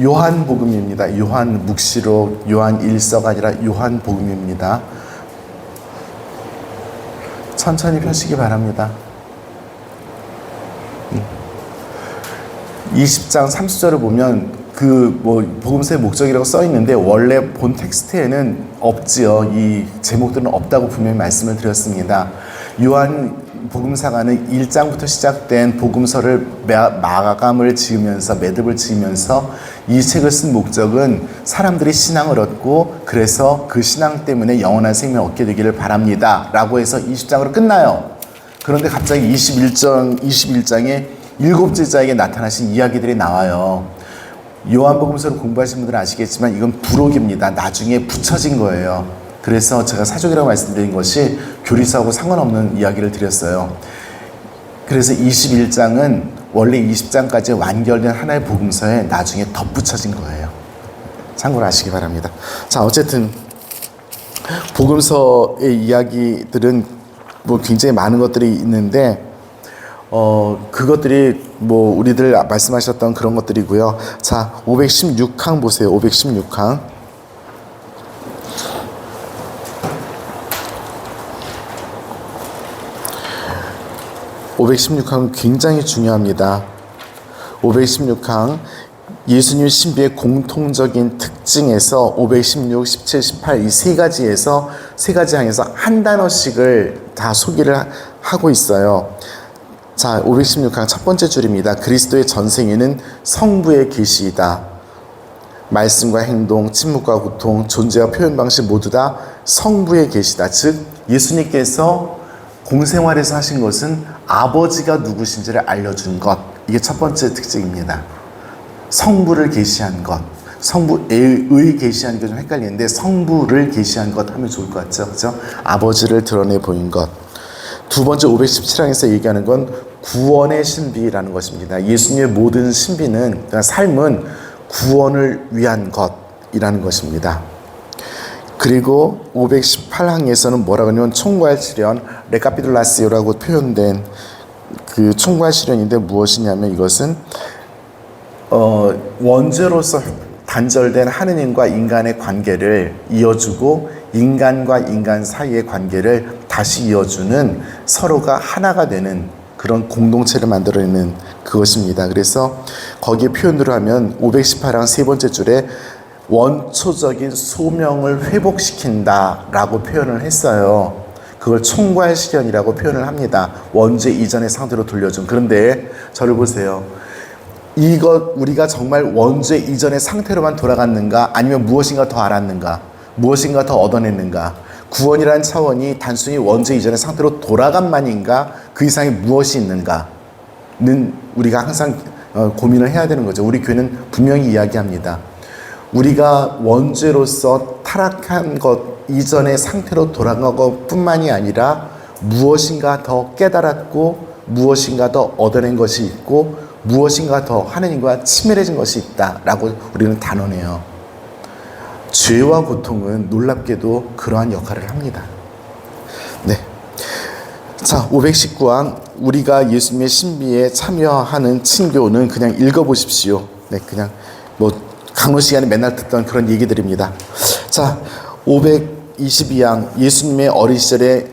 요한복음입니다. 요한 묵시록, 요한 일서가 아니라 요한복음입니다. 천천히 펴시기 바랍니다. 20장 30절을 보면 복음서의 목적이라고 써 있는데 원래 본 텍스트에는 없지요. 이 제목들은 없다고 분명히 말씀을 드렸습니다. 요한 복음사가는 1장부터 시작된 복음서를 마감을 지으면서 매듭을 지으면서 이 책을 쓴 목적은 사람들이 신앙을 얻고 그래서 그 신앙 때문에 영원한 생명을 얻게 되기를 바랍니다 라고 해서 20장으로 끝나요. 그런데 갑자기 21장에 일곱 제자에게 나타나신 이야기들이 나와요. 요한복음서를 공부하신 분들은 아시겠지만 이건 부록입니다. 나중에 붙여진 거예요. 그래서 제가 사족이라고 말씀드린 것이 교리서하고 상관없는 이야기를 드렸어요. 그래서 21장은 원래 20장까지 완결된 하나의 복음서에 나중에 덧붙여진 거예요. 참고로 아시기 바랍니다. 자, 어쨌든 복음서의 이야기들은 굉장히 많은 것들이 있는데 그것들이 우리들 말씀하셨던 그런 것들이고요. 자, 516항 보세요. 516항. (516항) 굉장히 중요합니다. 516항 예수님 신비의 공통적인 특징에서 516, 17, 18 이 세 가지에서 세 가지 항에서 한 단어씩을 다 소개를 하고 있어요. 자, 516강 첫 번째 줄입니다. 그리스도의 전생에는 성부의 계시이다. 말씀과 행동, 침묵과 고통, 존재와 표현 방식 모두 다 성부의 계시다. 즉 예수님께서 공생활에서 하신 것은 아버지가 누구신지를 알려준 것. 이게 첫 번째 특징입니다. 성부를 계시한 것. 성부의 계시한 게 좀 헷갈리는데 성부를 계시한 것 하면 좋을 것 같죠. 그렇죠? 아버지를 드러내 보인 것. 두 번째 517항에서 얘기하는 건 구원의 신비라는 것입니다. 예수님의 모든 신비는, 그러니까 삶은 구원을 위한 것이라는 것입니다. 그리고 518항에서는 뭐라고 하냐면 총괄 시련, 레카피둘라시오라고 표현된 그 총괄 시련인데 무엇이냐면 이것은 원죄로서 단절된 하느님과 인간의 관계를 이어주고 인간과 인간 사이의 관계를 다시 이어주는 서로가 하나가 되는 그런 공동체를 만들어내는 그것입니다. 그래서 거기에 표현으로 하면 518항 세 번째 줄에 원초적인 소명을 회복시킨다라고 표현을 했어요. 그걸 총괄 시련이라고 표현을 합니다. 원죄 이전의 상태로 돌려준. 그런데 저를 보세요. 이것 우리가 정말 원죄 이전의 상태로만 돌아갔는가? 아니면 무엇인가 더 알았는가? 무엇인가 더 얻어냈는가? 구원이라는 차원이 단순히 원죄 이전의 상태로 돌아간만인가? 그 이상에 무엇이 있는가는 우리가 항상 고민을 해야 되는 거죠. 우리 교회는 분명히 이야기합니다. 우리가 원죄로서 타락한 것 이전의 상태로 돌아간 것뿐만이 아니라 무엇인가 더 깨달았고 무엇인가 더 얻어낸 것이 있고 무엇인가 더 하느님과 친밀해진 것이 있다라고 우리는 단언해요. 죄와 고통은 놀랍게도 그러한 역할을 합니다. 네. 자, 519항 우리가 예수님의 신비에 참여하는 친교는 그냥 읽어보십시오. 네, 그냥 뭐 강론 시간에 맨날 듣던 그런 얘기들입니다. 자, 522항 예수님의 어린 시절의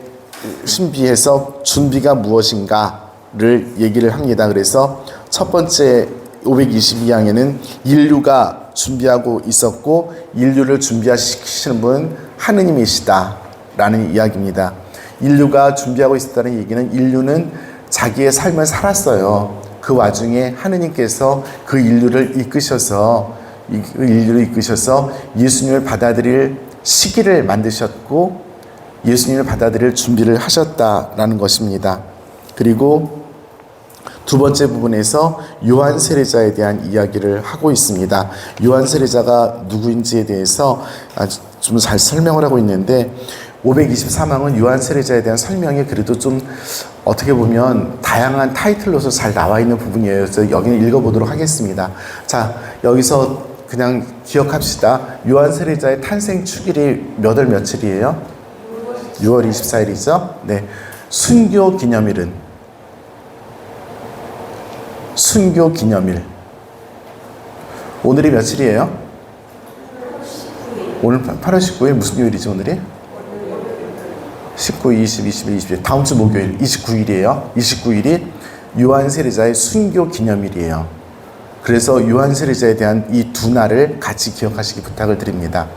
신비에서 준비가 무엇인가를 얘기를 합니다. 그래서 첫 번째 522항에는 인류가 준비하고 있었고 인류를 준비시키시는 분은 하느님이시다 라는 이야기입니다. 인류가 준비하고 있었다는 얘기는 인류는 자기의 삶을 살았어요. 그 와중에 하느님께서 그 인류를 이끄셔서 예수님을 받아들일 시기를 만드셨고 예수님을 받아들일 준비를 하셨다라는 것입니다. 그리고 두 번째 부분에서 요한 세례자에 대한 이야기를 하고 있습니다. 요한 세례자가 누구인지에 대해서 좀 잘 설명을 하고 있는데 523항은 요한 세례자에 대한 설명이 그래도 좀 어떻게 보면 다양한 타이틀로서 잘 나와 있는 부분이에요. 그래서 여기는 읽어보도록 하겠습니다. 자, 여기서 그냥 기억합시다. 요한 세례자의 탄생 축일이 몇 월 며칠이에요? 6월 24일이죠? 네. 순교 기념일은? 순교 기념일. 오늘이 며칠이에요? 오늘 8월 19일 무슨 요일이죠, 오늘이? 19, 20, 21, 22. 다음 주 목요일 29일이에요. 29일이 요한 세례자의 순교 기념일이에요. 그래서 요한 세례자에 대한 이 두 날을 같이 기억하시기 부탁을 드립니다.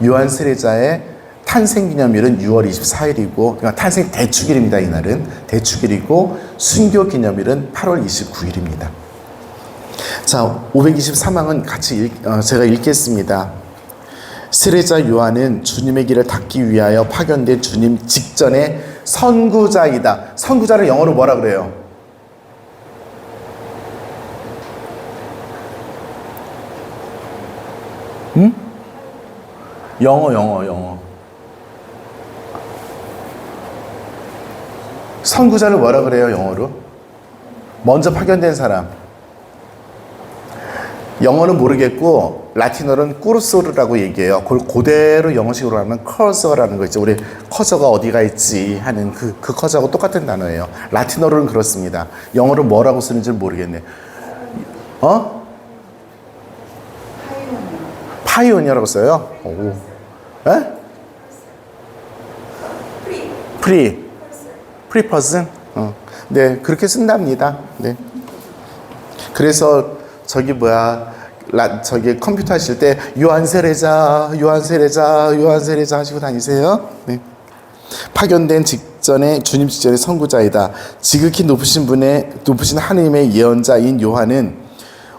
요한 세례자의 탄생 기념일은 6월 24일이고, 그러니까 탄생 대축일입니다. 이날은 대축일이고, 순교 기념일은 8월 29일입니다. 자, 523항은 같이 제가 읽겠습니다. 세례자 요한은 주님의 길을 닦기 위하여 파견된 주님 직전의 선구자이다. 선구자를 영어로 뭐라 그래요? 응? 영어. 선구자를 뭐라 그래요, 영어로? 먼저 파견된 사람. 영어는 모르겠고 라틴어는 꾸르소르라고 얘기해요. 그걸 그대로 영어식으로 하면 커서라는 거 있죠. 우리 커서가 어디가 있지 하는 그 커서하고 똑같은 단어예요. 라틴어로는 그렇습니다. 영어로 뭐라고 쓰는지 모르겠네. 파이오니어라고 써요? 오. 에? 프리퍼슨? 네, 그렇게 쓴답니다. 네. 그래서 저기 컴퓨터 하실 때 요한 세례자 하시고 다니세요. 네. 파견된 직전에 주님 직전의 선구자이다. 지극히 높으신 하느님의 예언자인 요한은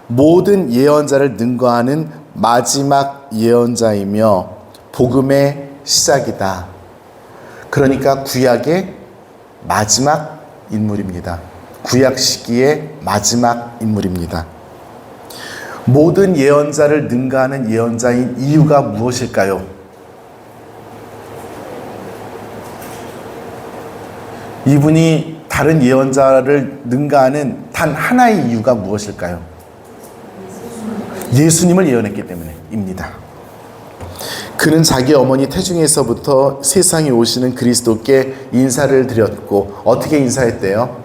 모든 예언자를 능가하는 마지막 예언자이며 복음의 시작이다. 그러니까 구약의 마지막 인물입니다. 구약 시기의 마지막 인물입니다. 모든 예언자를 능가하는 예언자인 이유가 무엇일까요? 이분이 다른 예언자를 능가하는 단 하나의 이유가 무엇일까요? 예수님을 예언했기 때문입니다. 그는 자기 어머니 태중에서부터 세상에 오시는 그리스도께 인사를 드렸고 어떻게 인사했대요?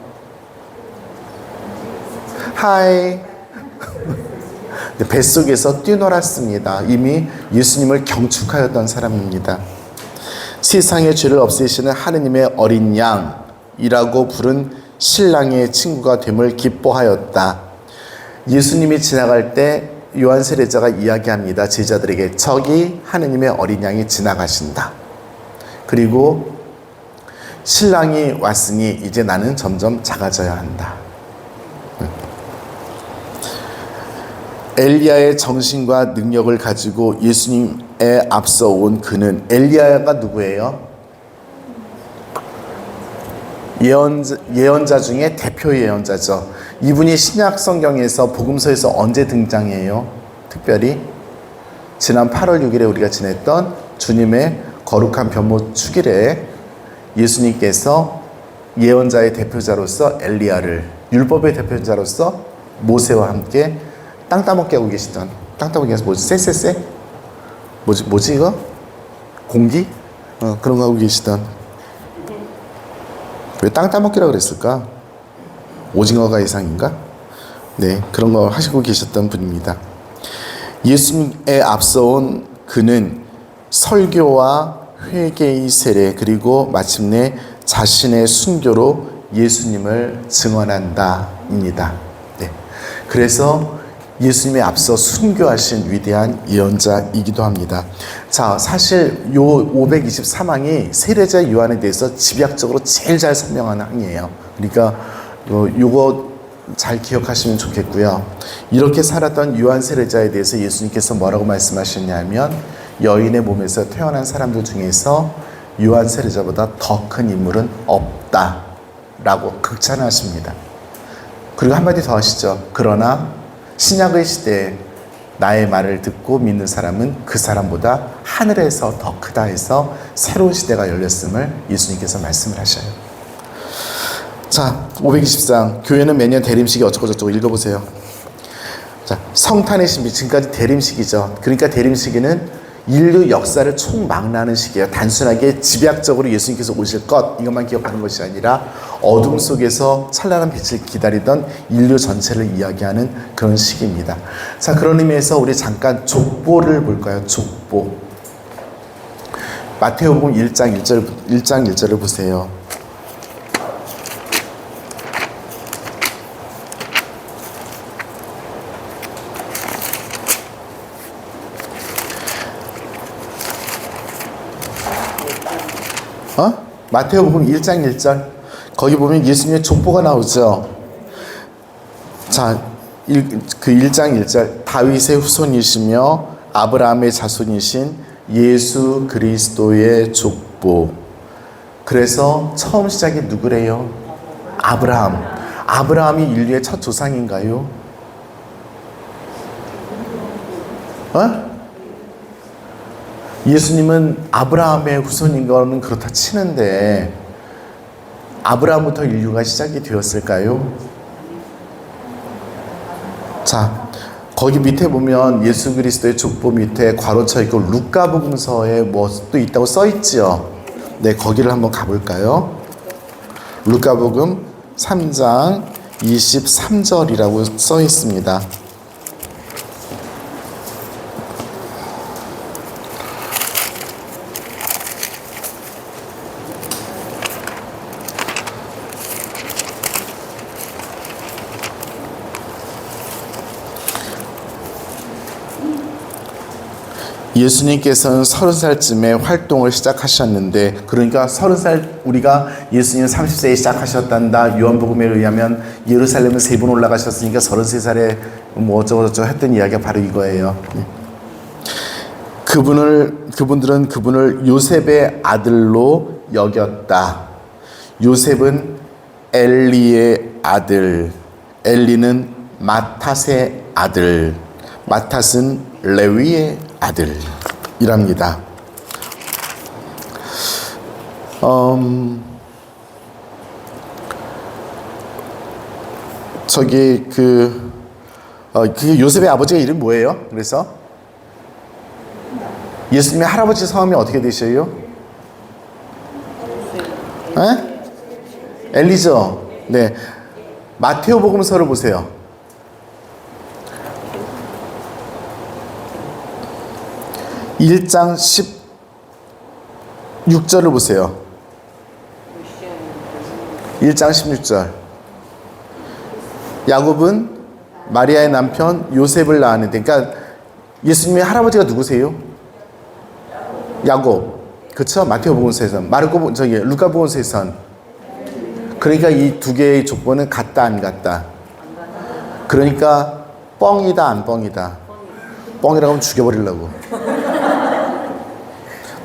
하이. 뱃속에서 뛰놀았습니다. 이미 예수님을 경축하였던 사람입니다. 세상의 죄를 없애시는 하느님의 어린 양이라고 부른 신랑의 친구가 됨을 기뻐하였다. 예수님이 지나갈 때 요한 세례자가 이야기합니다. 제자들에게 저기 하느님의 어린 양이 지나가신다. 그리고 신랑이 왔으니 이제 나는 점점 작아져야 한다. 엘리야의 정신과 능력을 가지고 예수님에 앞서 온 그는, 엘리야가 누구예요? 예언자 중에 대표 예언자죠. 이분이 신약 성경에서 복음서에서 언제 등장해요? 특별히 지난 8월 6일에 우리가 지냈던 주님의 거룩한 변모 축일에 예수님께서 예언자의 대표자로서 엘리야를, 율법의 대표자로서 모세와 함께 땅 따먹게 하고 계시던, 땅 따먹게 해서 뭐지? 쎄? 뭐지 이거? 공기? 그런 거 하고 계시던. 왜 땅 따먹기라고 그랬을까? 오징어가 이상인가? 네, 그런 거 하시고 계셨던 분입니다. 예수님에 앞서온 그는 설교와 회개의 세례, 그리고 마침내 자신의 순교로 예수님을 증언한다입니다. 네, 그래서 예수님에 앞서 순교하신 위대한 예언자이기도 합니다. 자, 사실 요 523항이 세례자 요한에 대해서 집약적으로 제일 잘 설명하는 항이에요. 그러니까 요거 잘 기억하시면 좋겠고요. 이렇게 살았던 요한 세례자에 대해서 예수님께서 뭐라고 말씀하셨냐면, 여인의 몸에서 태어난 사람들 중에서 요한 세례자보다 더 큰 인물은 없다라고 극찬하십니다. 그리고 한마디 더 하시죠. 그러나 신약의 시대에 나의 말을 듣고 믿는 사람은 그 사람보다 하늘에서 더 크다 해서 새로운 시대가 열렸음을 예수님께서 말씀을 하셔요. 자, 524장. 교회는 매년 대림식이 어쩌고저쩌고 읽어보세요. 자, 성탄의 신비. 지금까지 대림식이죠. 그러니까 대림식에는 인류 역사를 총망라하는 시기예요. 단순하게 집약적으로 예수님께서 오실 것, 이것만 기억하는 것이 아니라 어둠 속에서 찬란한 빛을 기다리던 인류 전체를 이야기하는 그런 시기입니다. 자, 그런 의미에서 우리 잠깐 족보를 볼까요? 족보. 마태복음 1장 1절을 보세요. 마태복음 1장 1절. 거기 보면 예수님의 족보가 나오죠. 자, 그 1장 1절. 다윗의 후손이시며 아브라함의 자손이신 예수 그리스도의 족보. 그래서 처음 시작이 누구래요? 아브라함. 아브라함이 인류의 첫 조상인가요? 예수님은 아브라함의 후손인 거는 그렇다 치는데 아브라함부터 인류가 시작이 되었을까요? 자, 거기 밑에 보면 예수 그리스도의 족보 밑에 괄호 쳐 있고 루카복음서에 뭐 또 있다고 써 있죠. 네, 거기를 한번 가볼까요? 루카복음 3장 23절이라고 써 있습니다. 예수님께서는 30살쯤에 활동을 시작하셨는데, 그러니까 30살, 우리가 예수님 30세에 시작하셨단다. 요한복음에 의하면 예루살렘을 3번 올라가셨으니까 33살에 뭐 어쩌고저쩌고 했던 이야기가 바로 이거예요. 그분들은 그분을 요셉의 아들로 여겼다. 요셉은 엘리의 아들, 엘리는 마탓의 아들, 마탓은 레위의 아들이랍니다. 그게 요셉의 아버지가 이름 뭐예요? 그래서 예수님의 할아버지 성함이 어떻게 되셔요? 에? 엘리죠. 네. 마테오 복음서를 보세요. 1장 16절을 보세요. 1장 16절. 야곱은 마리아의 남편 요셉을 낳았는데, 그러니까 예수님의 할아버지가 누구세요? 야곱. 그렇죠? 마테오 복음서에선, 루카 복음서에선. 그러니까 이 두 개의 조건은 같다 안 같다. 그러니까 뻥이다 안 뻥이다. 뻥이라고 하면 죽여버리려고.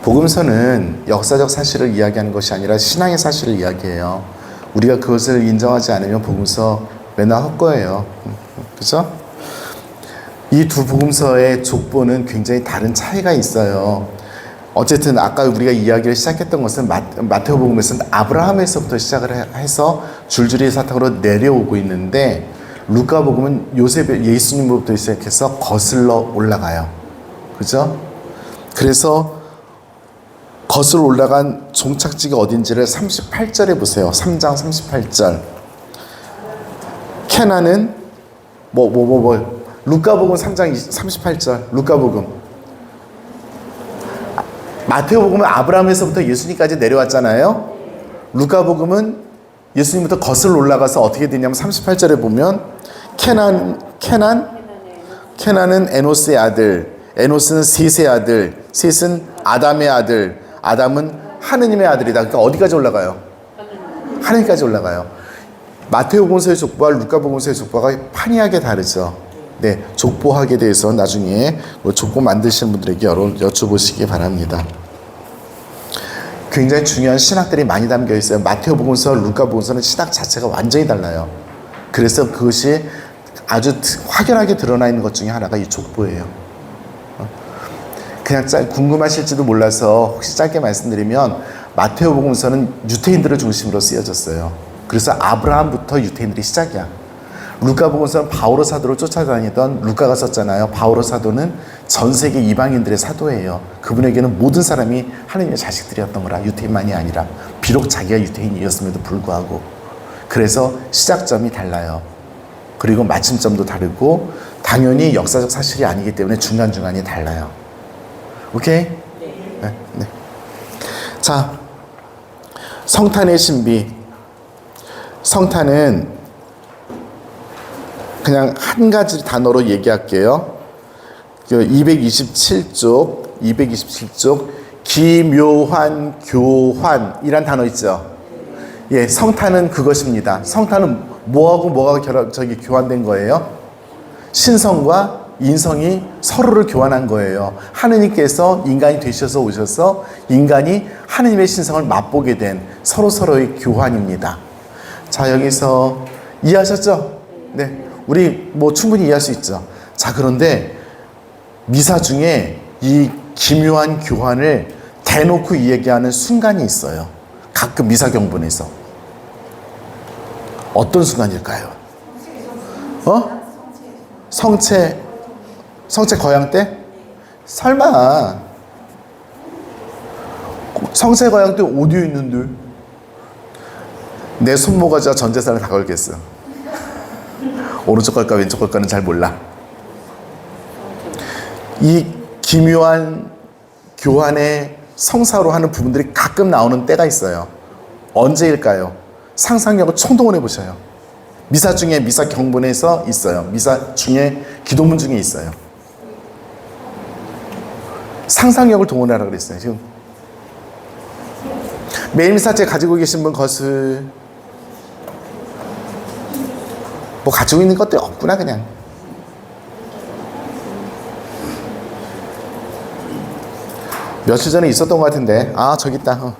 복음서는 역사적 사실을 이야기하는 것이 아니라 신앙의 사실을 이야기해요. 우리가 그것을 인정하지 않으면 복음서 맨날 헛거예요. 그죠? 이 두 복음서의 족보는 굉장히 다른 차이가 있어요. 어쨌든 아까 우리가 이야기를 시작했던 것은 마테오 복음에서는 아브라함에서부터 시작을 해서 줄줄이 사탕으로 내려오고 있는데, 루카 복음은 예수님으로부터 시작해서 거슬러 올라가요. 그죠? 그래서 거슬러 올라간 종착지가 어딘지를 38절에 보세요. 3장 38절. 케나는 루카복음 3장 38절. 루카복음. 마테오복음은 아브라함에서부터 예수님까지 내려왔잖아요. 루카복음은 예수님부터 거슬러 올라가서 어떻게 되냐면 38절에 보면 케나는 에노스의 아들, 에노스는 셋의 아들, 셋은 아담의 아들, 아담은 하느님의 아들이다. 그러니까 어디까지 올라가요? 하느님까지 올라가요. 마테오복음서의 족보와 루카복음서의 족보가 판이하게 다르죠. 네, 족보학에 대해서 나중에 족보 만드시는 분들에게 여쭤보시기 바랍니다. 굉장히 중요한 신학들이 많이 담겨 있어요. 마테오복음서, 루카복음서는 신학 자체가 완전히 달라요. 그래서 그것이 아주 확연하게 드러나 있는 것 중에 하나가 이 족보예요. 그냥 궁금하실지도 몰라서 혹시 짧게 말씀드리면, 마테오복음서는 유태인들을 중심으로 쓰여졌어요. 그래서 아브라함부터 유태인들이 시작이야. 루카복음서는 바오로 사도를 쫓아다니던 루카가 썼잖아요. 바오로 사도는 전 세계 이방인들의 사도예요. 그분에게는 모든 사람이 하느님의 자식들이었던 거라, 유태인만이 아니라. 비록 자기가 유태인이었음에도 불구하고. 그래서 시작점이 달라요. 그리고 마침점도 다르고, 당연히 역사적 사실이 아니기 때문에 중간중간이 달라요. 오케이? 네. 네. 자, 성탄의 신비. 성탄은 그냥 한 가지 단어로 얘기할게요. 227쪽 기묘한 교환이란 단어 있죠. 예, 성탄은 그것입니다. 성탄은 뭐하고 뭐가 교환된 거예요? 신성과 인성이 서로를 교환한 거예요. 하느님께서 인간이 되셔서 오셔서 인간이 하느님의 신성을 맛보게 된 서로서로의 교환입니다. 자, 여기서 이해하셨죠? 네. 우리 충분히 이해할 수 있죠. 자, 그런데 미사 중에 이 기묘한 교환을 대놓고 얘기하는 순간이 있어요. 가끔 미사 경본에서. 어떤 순간일까요? 성체 거양 때? 설마. 성체 거양 때 어디에 있는데? 내 손모가지와 전 재산을 다 걸겠어. 오른쪽 걸까 왼쪽 걸까는 잘 몰라. 이 기묘한 교환의 성사로 하는 부분들이 가끔 나오는 때가 있어요. 언제일까요? 상상력을 총동원해 보셔요. 미사 중에 미사 경본에서 있어요. 미사 중에 기도문 중에 있어요. 상상력을 동원하라 그랬어요. 지금 매일사체 가지고 계신 분 것을 뭐 가지고 있는 것도 없구나 그냥. 며칠 전에 있었던 것 같은데 아 저기 있다.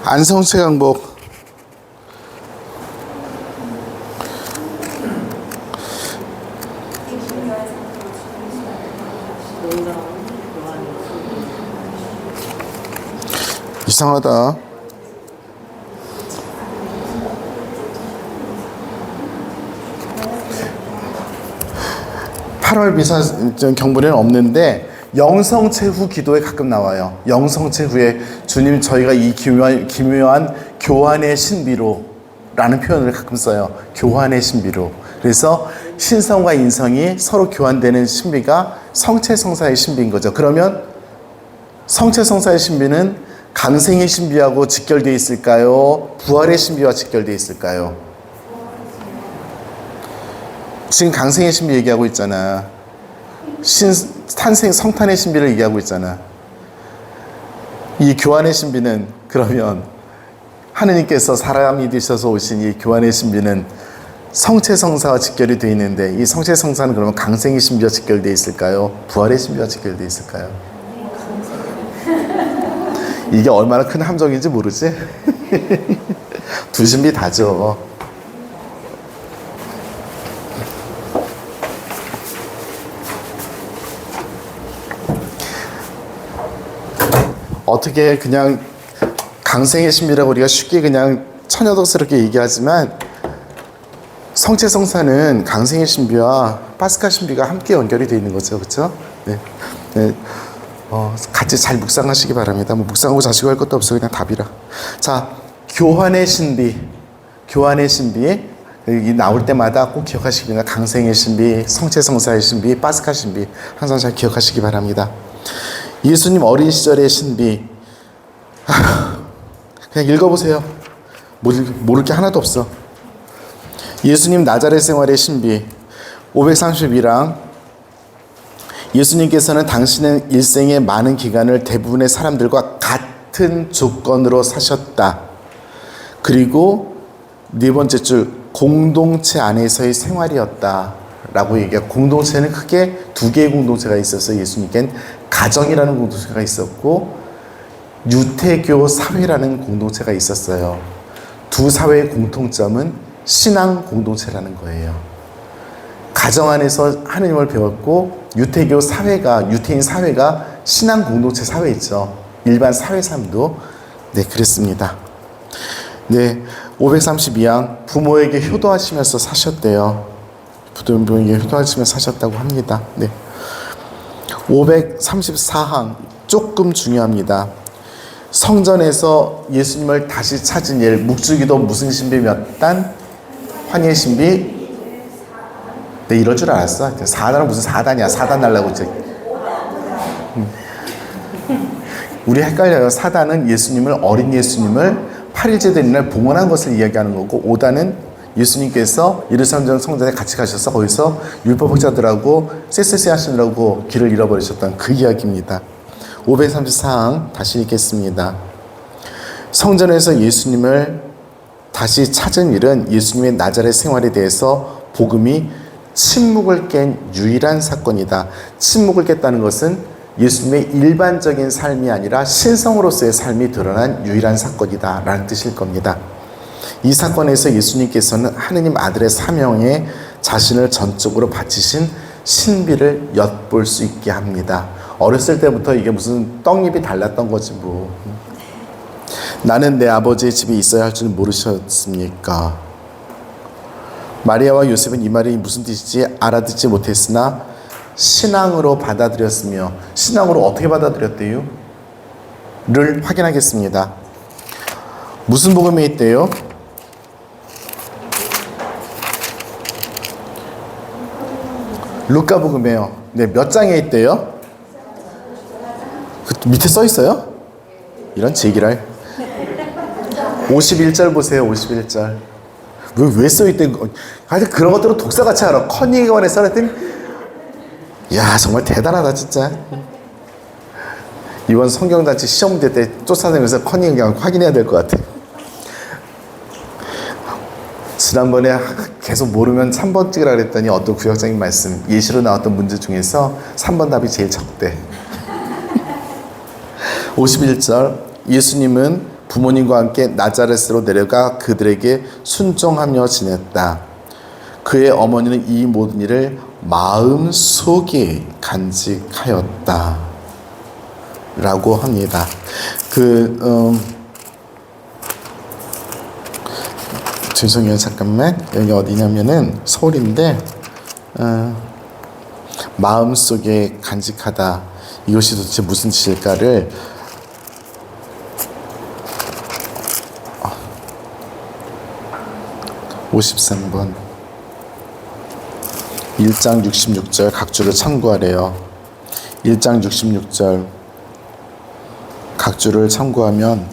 안성채 강복 이상하다. (8월) 미사 경본에는 없는데 영성체후 기도에 가끔 나와요. 영성체후에 주님 저희가 이 기묘한 교환의 신비로 라는 표현을 가끔 써요. 교환의 신비로. 그래서 신성과 인성이 서로 교환되는 신비가 성체성사의 신비인 거죠. 그러면 성체성사의 신비는 강생의 신비하고 직결되어 있을까요? 부활의 신비와 직결되어 있을까요? 지금 강생의 신비 얘기하고 있잖아. 탄생 성탄의 신비를 얘기하고 있잖아. 이 교환의 신비는 그러면 하느님께서 사람이 되셔서 오신 이 교환의 신비는 성체성사와 직결이 되어 있는데 이 성체성사는 그러면 강생의 신비와 직결되어 있을까요? 부활의 신비와 직결되어 있을까요? 이게 얼마나 큰 함정인지 모르지? 두 신비 다죠. 어떻게 그냥 강생의 신비라고 우리가 쉽게 그냥 처녀덕스럽게 얘기하지만 성체성사는 강생의 신비와 파스카 신비가 함께 연결이 되어 있는 거죠. 그렇죠? 네. 네. 같이 잘 묵상하시기 바랍니다. 뭐 묵상하고 자시고 할 것도 없어요. 그냥 답이라. 자, 교환의 신비. 교환의 신비. 여기 나올 때마다 꼭 기억하시기 바랍니다. 강생의 신비, 성체성사의 신비, 파스카 신비. 항상 잘 기억하시기 바랍니다. 예수님 어린 시절의 신비. 그냥 읽어보세요. 모를 게 하나도 없어. 예수님 나자렛 생활의 신비. 532랑 예수님께서는 당신의 일생의 많은 기간을 대부분의 사람들과 같은 조건으로 사셨다. 그리고 네 번째 줄 공동체 안에서의 생활이었다 라고 얘기하고, 공동체는 크게 두 개의 공동체가 있어서 예수님께는 가정이라는 공동체가 있었고 유태교 사회라는 공동체가 있었어요. 두 사회의 공통점은 신앙 공동체라는 거예요. 가정 안에서 하느님을 배웠고 유태교 사회가, 유태인 사회가 신앙 공동체 사회있죠. 일반 사회 삶도 네 그랬습니다. 네, 532항 부모에게 효도하시면서 사셨대요. 부모에게 효도하시면서 사셨다고 합니다. 네. 534항 조금 중요합니다. 성전에서 예수님을 다시 찾은 일, 묵주기도 무슨 신비 몇 단? 환희의 신비? 네, 이럴 줄 알았어. 4단은 무슨 4단이야. 4단 날라고 이제. 우리 헷갈려요. 4단은 예수님을, 어린 예수님을 8일째 되는 날 봉헌한 것을 이야기하는 거고, 5단은 예수님께서 예루살렘 성전에 같이 가셔서 거기서 율법학자들하고 쎄쎄쎄 하시느라고 길을 잃어버리셨던 그 이야기입니다. 534항 다시 읽겠습니다. 성전에서 예수님을 다시 찾은 일은 예수님의 나자렛 생활에 대해서 복음이 침묵을 깬 유일한 사건이다. 침묵을 깼다는 것은 예수님의 일반적인 삶이 아니라 신성으로서의 삶이 드러난 유일한 사건이다 라는 뜻일 겁니다. 이 사건에서 예수님께서는 하느님 아들의 사명에 자신을 전적으로 바치신 신비를 엿볼 수 있게 합니다. 어렸을 때부터 이게 무슨 떡잎이 달랐던 거지 뭐. 나는 내 아버지의 집에 있어야 할 줄 모르셨습니까? 마리아와 요셉은 이 말이 무슨 뜻인지 알아듣지 못했으나 신앙으로 받아들였으며, 신앙으로 어떻게 받아들였대요? 를 확인하겠습니다. 무슨 복음에 있대요? 루카 복음이에요. 네, 몇 장에 있대요? 그 밑에 써 있어요? 이런 제기랄. 51절 보세요. 51절. 왜 써있대? 하여튼 그런 것들은 독사같이 알아. 커닝원에 써놨더니 야 정말 대단하다 진짜. 이번 성경단체 시험문제 때 쫓아다니면서 커닝 그냥 확인해야 될 것 같아. 지난번에 계속 모르면 3번 찍으라 그랬더니 어떤 구역장님 말씀, 예시로 나왔던 문제 중에서 3번 답이 제일 적대. 51절, 예수님은 부모님과 함께 나자렛으로 내려가 그들에게 순종하며 지냈다. 그의 어머니는 이 모든 일을 마음속에 간직하였다 라고 합니다. 죄송해요. 잠깐만. 여기 어디냐면은 서울인데 마음속에 간직하다, 이것이 도대체 무슨 뜻일까를 53번 1장 66절 각주를 참고하래요. 1장 66절 각주를 참고하면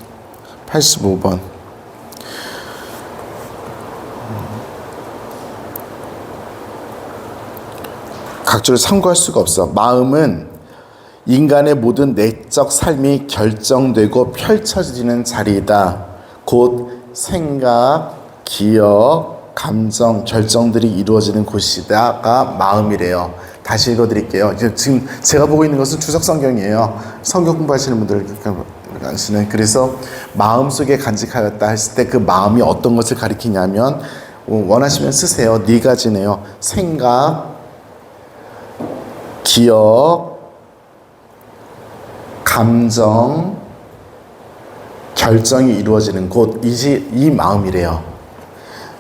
85번 각주를 참고할 수가 없어. 마음은 인간의 모든 내적 삶이 결정되고 펼쳐지는 자리이다. 곧 생각, 기억, 감정, 결정들이 이루어지는 곳이다가 마음이래요. 다시 읽어드릴게요. 지금 제가 보고 있는 것은 주석 성경이에요. 성경 공부하시는 분들 아시는. 그래서 마음속에 간직하였다 했을 때 그 마음이 어떤 것을 가리키냐면, 원하시면 쓰세요. 네 가지네요. 생각, 기억, 감정, 결정이 이루어지는 곳, 이 마음이래요.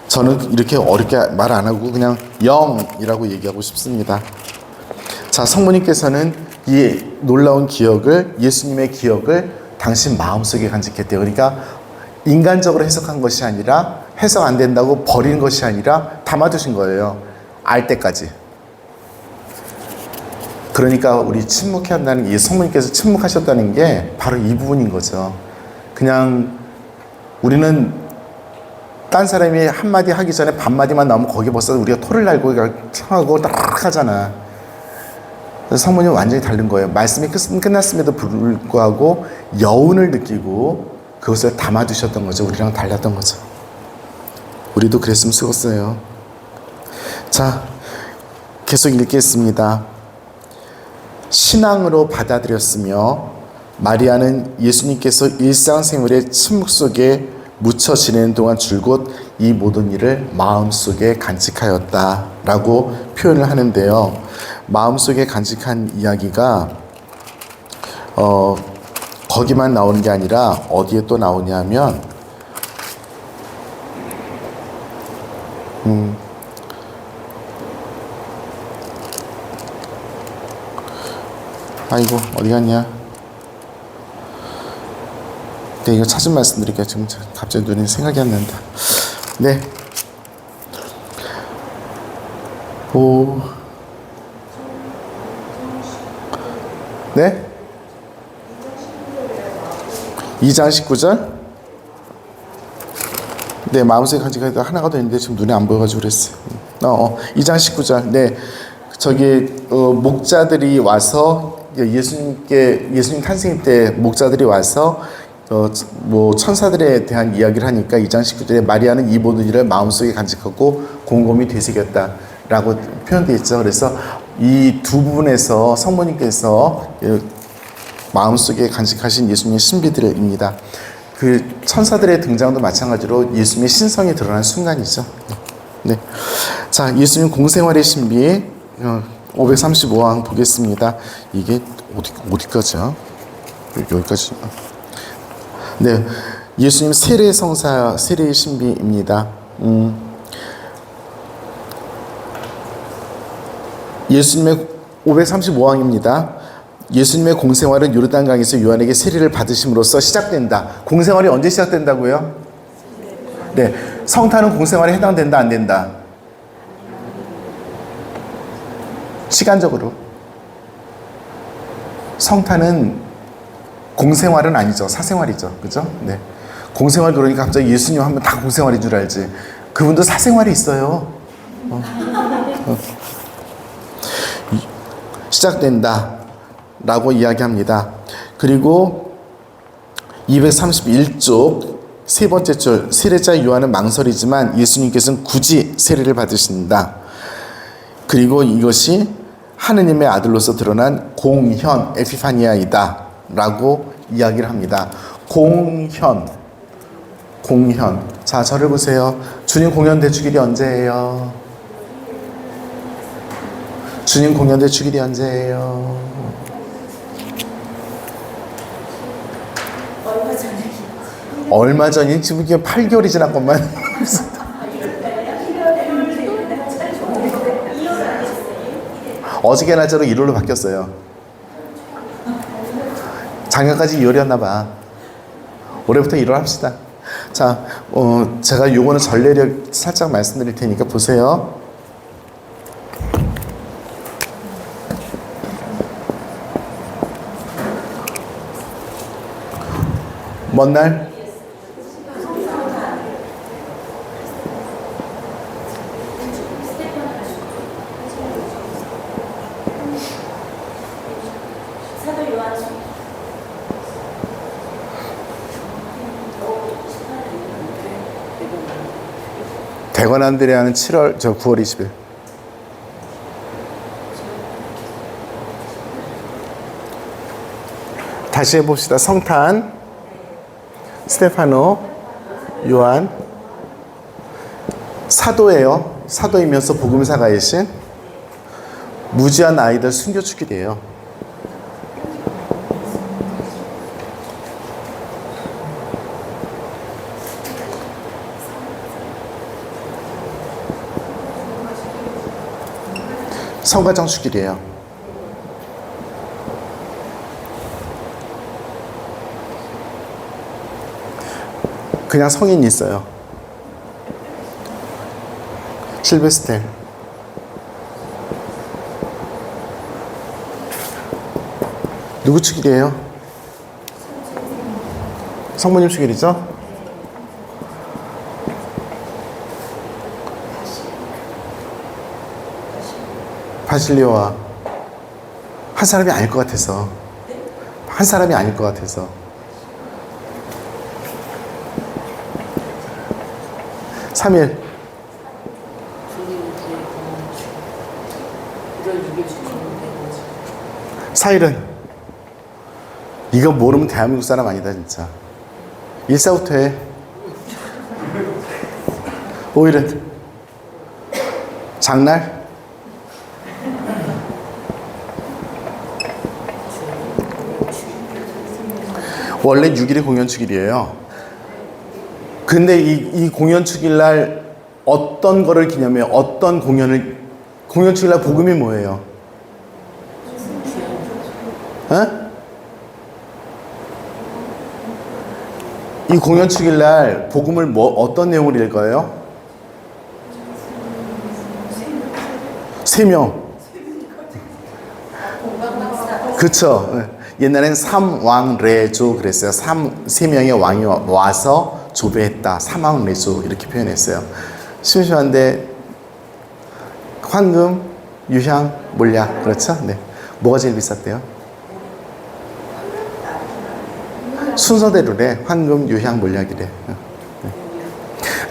저는 이렇게 어렵게 말 안 하고 그냥 영이라고 얘기하고 싶습니다. 자, 성모님께서는 이 놀라운 기억을, 예수님의 기억을 당신 마음속에 간직했대요. 그러니까 인간적으로 해석한 것이 아니라, 해석 안 된다고 버린 것이 아니라 담아두신 거예요. 알 때까지. 그러니까 우리 침묵해야 한다는 게, 성모님께서 침묵하셨다는 게 바로 이 부분인 거죠. 그냥 우리는 딴 사람이 한마디 하기 전에 반마디만 나오면 거기에 벌써 우리가 토를 날고 하고 딱 하잖아. 그래서 성모님은 완전히 다른 거예요. 말씀이 끝났음에도 불구하고 여운을 느끼고 그것을 담아두셨던 거죠. 우리랑 달랐던 거죠. 우리도 그랬으면 쓰겠어요. 자, 계속 읽겠습니다. 신앙으로 받아들였으며 마리아는 예수님께서 일상생활의 침묵 속에 묻혀 지내는 동안 줄곧 이 모든 일을 마음속에 간직하였다 라고 표현을 하는데요. 마음속에 간직한 이야기가 거기만 나오는 게 아니라 어디에 또 나오냐면 아이고 어디 갔냐. 네, 이거 찾은 말씀드릴게요. 지금 갑자기 눈이 생각이 안 난다. 네. 네? 2장 19절? 네, 마음속에 간직하다 하나가 더 있는데 지금 눈에 안 보여가지고 그랬어요. 2장 19절. 네. 목자들이 와서 예수님 탄생 때 목자들이 와서 천사들에 대한 이야기를 하니까 2장 19절에 마리아는 이 모든 일을 마음속에 간직하고 곰곰이 되새겼다 라고 표현되어 있죠. 그래서 이 두 부분에서 성모님께서 마음속에 간직하신 예수님의 신비들입니다. 그 천사들의 등장도 마찬가지로 예수님의 신성이 드러난 순간이죠. 네. 자, 예수님 공생활의 신비 535항 보겠습니다. 이게 어디까지야? 여기까지. 네. 예수님 세례 성사, 세례의 신비입니다. 예수님의 535항입니다. 예수님의 공생활은 요르단강에서 요한에게 세례를 받으심으로써 시작된다. 공생활이 언제 시작된다고요? 네. 성탄은 공생활에 해당된다, 안 된다? 시간적으로. 성탄은 공생활은 아니죠. 사생활이죠. 그죠? 네. 공생활 그러니까 갑자기 예수님 하면 다 공생활인 줄 알지. 그분도 사생활이 있어요. 시작된다 라고 이야기합니다. 그리고 231쪽 세 번째 줄, 세례자 요한은 망설이지만 예수님께서는 굳이 세례를 받으신다. 그리고 이것이 하느님의 아들로서 드러난 공현 에피파니아이다 라고 이야기를 합니다. 공현. 자, 저를 보세요. 주님 공연 대축일이 언제예요? 주님 공연 대축일이 언제예요? 얼마 전이 지금 이게 8개월이 지났건만. 어저께 날짜로 1월로 바뀌었어요. 작년까지 2월이었나 봐. 올해부터 1월 합시다. 자, 제가 요거는 전례력 살짝 말씀드릴 테니까 보세요. 뭔 날? 대관 안드레아는 9월 20일. 다시 해봅시다. 성탄, 스테파노, 요한, 사도예요. 사도이면서 복음사가이신 무지한 아이들 순교축일이에요. 성가정 축일이에요. 그냥 성인이 있어요. 실베스텔. 누구 축일이에요? 성모님 축일이죠? 바실리오와 한 사람이 아닐 것 같아서. 한 사람이 아닐 것 같아서. (3일) (4일은) 이거 모르면 대한민국 사람 아니다 진짜. 일사부터 해. (5일은) 장날. 원래 6일이 공연축일이에요. 근데 이 공연축일 날 어떤 거를 기념해요? 어떤 공연축일 날 복음이 뭐예요? 이 공연축일 날 복음을 어떤 내용을 읽어요? 세명. 그쵸. 옛날엔 삼왕레조 그랬어요. 세 명의 왕이 와서 조배했다. 삼왕레조 이렇게 표현했어요. 심심한데 황금, 유향, 몰약 그렇죠? 네. 뭐가 제일 비쌌대요? 순서대로래. 황금, 유향, 몰약이래. 네.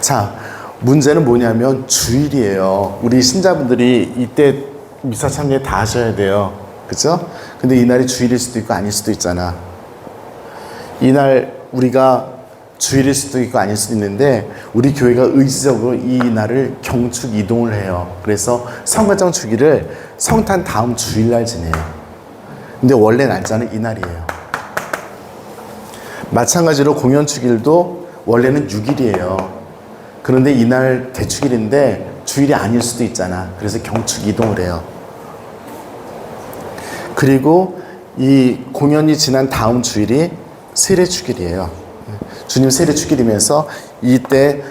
자, 문제는 뭐냐면 주일이에요. 우리 신자분들이 이때 미사 참여 다 하셔야 돼요. 그죠? 근데 이날이 주일일 수도 있고 아닐 수도 있잖아. 이날 우리가 주일일 수도 있고 아닐 수도 있는데 우리 교회가 의지적으로 이 날을 경축 이동을 해요. 그래서 성가정 주기를 성탄 다음 주일날 지내요. 근데 원래 날짜는 이날이에요. 마찬가지로 공연 축일도 원래는 6일이에요. 그런데 이날 대축일인데 주일이 아닐 수도 있잖아. 그래서 경축 이동을 해요. 그리고 이 공연이 지난 다음 주일이 세례축일이에요. 주님 세례축일이면서 이때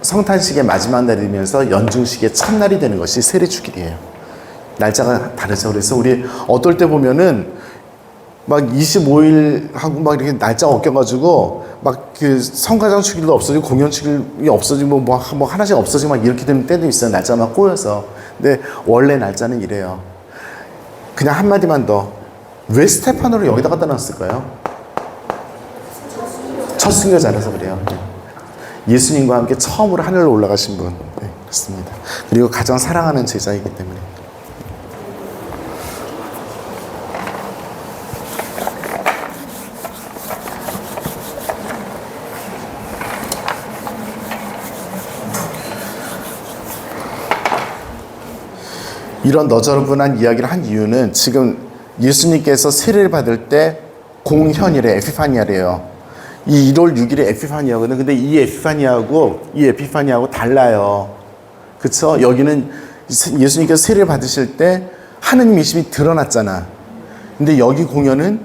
성탄식의 마지막 날이면서 연중식의 첫날이 되는 것이 세례축일이에요. 날짜가 다르죠. 그래서 우리 어떨 때 보면은 막 25일 하고 막 이렇게 날짜 엉켜가지고 막 그 성가장 축일도 없어지고 공연 축일이 없어지고 뭐 하나씩 없어지고 막 이렇게 되는 때도 있어요. 날짜가 막 꼬여서. 근데 원래 날짜는 이래요. 그냥 한마디만 더. 왜 스테파노를 여기다 갖다 놨을까요? 첫 순교자라서 그래요. 예수님과 함께 처음으로 하늘로 올라가신 분. 네, 그렇습니다. 그리고 가장 사랑하는 제자이기 때문에. 이런 너저분한 이야기를 한 이유는 지금 예수님께서 세례를 받을 때 공현이래, 에피파니아래요. 이 1월 6일에 에피파니아거든. 근데 이 에피파니아하고 달라요. 그쵸? 여기는 예수님께서 세례를 받으실 때 하느님이심이 드러났잖아. 근데 여기 공연은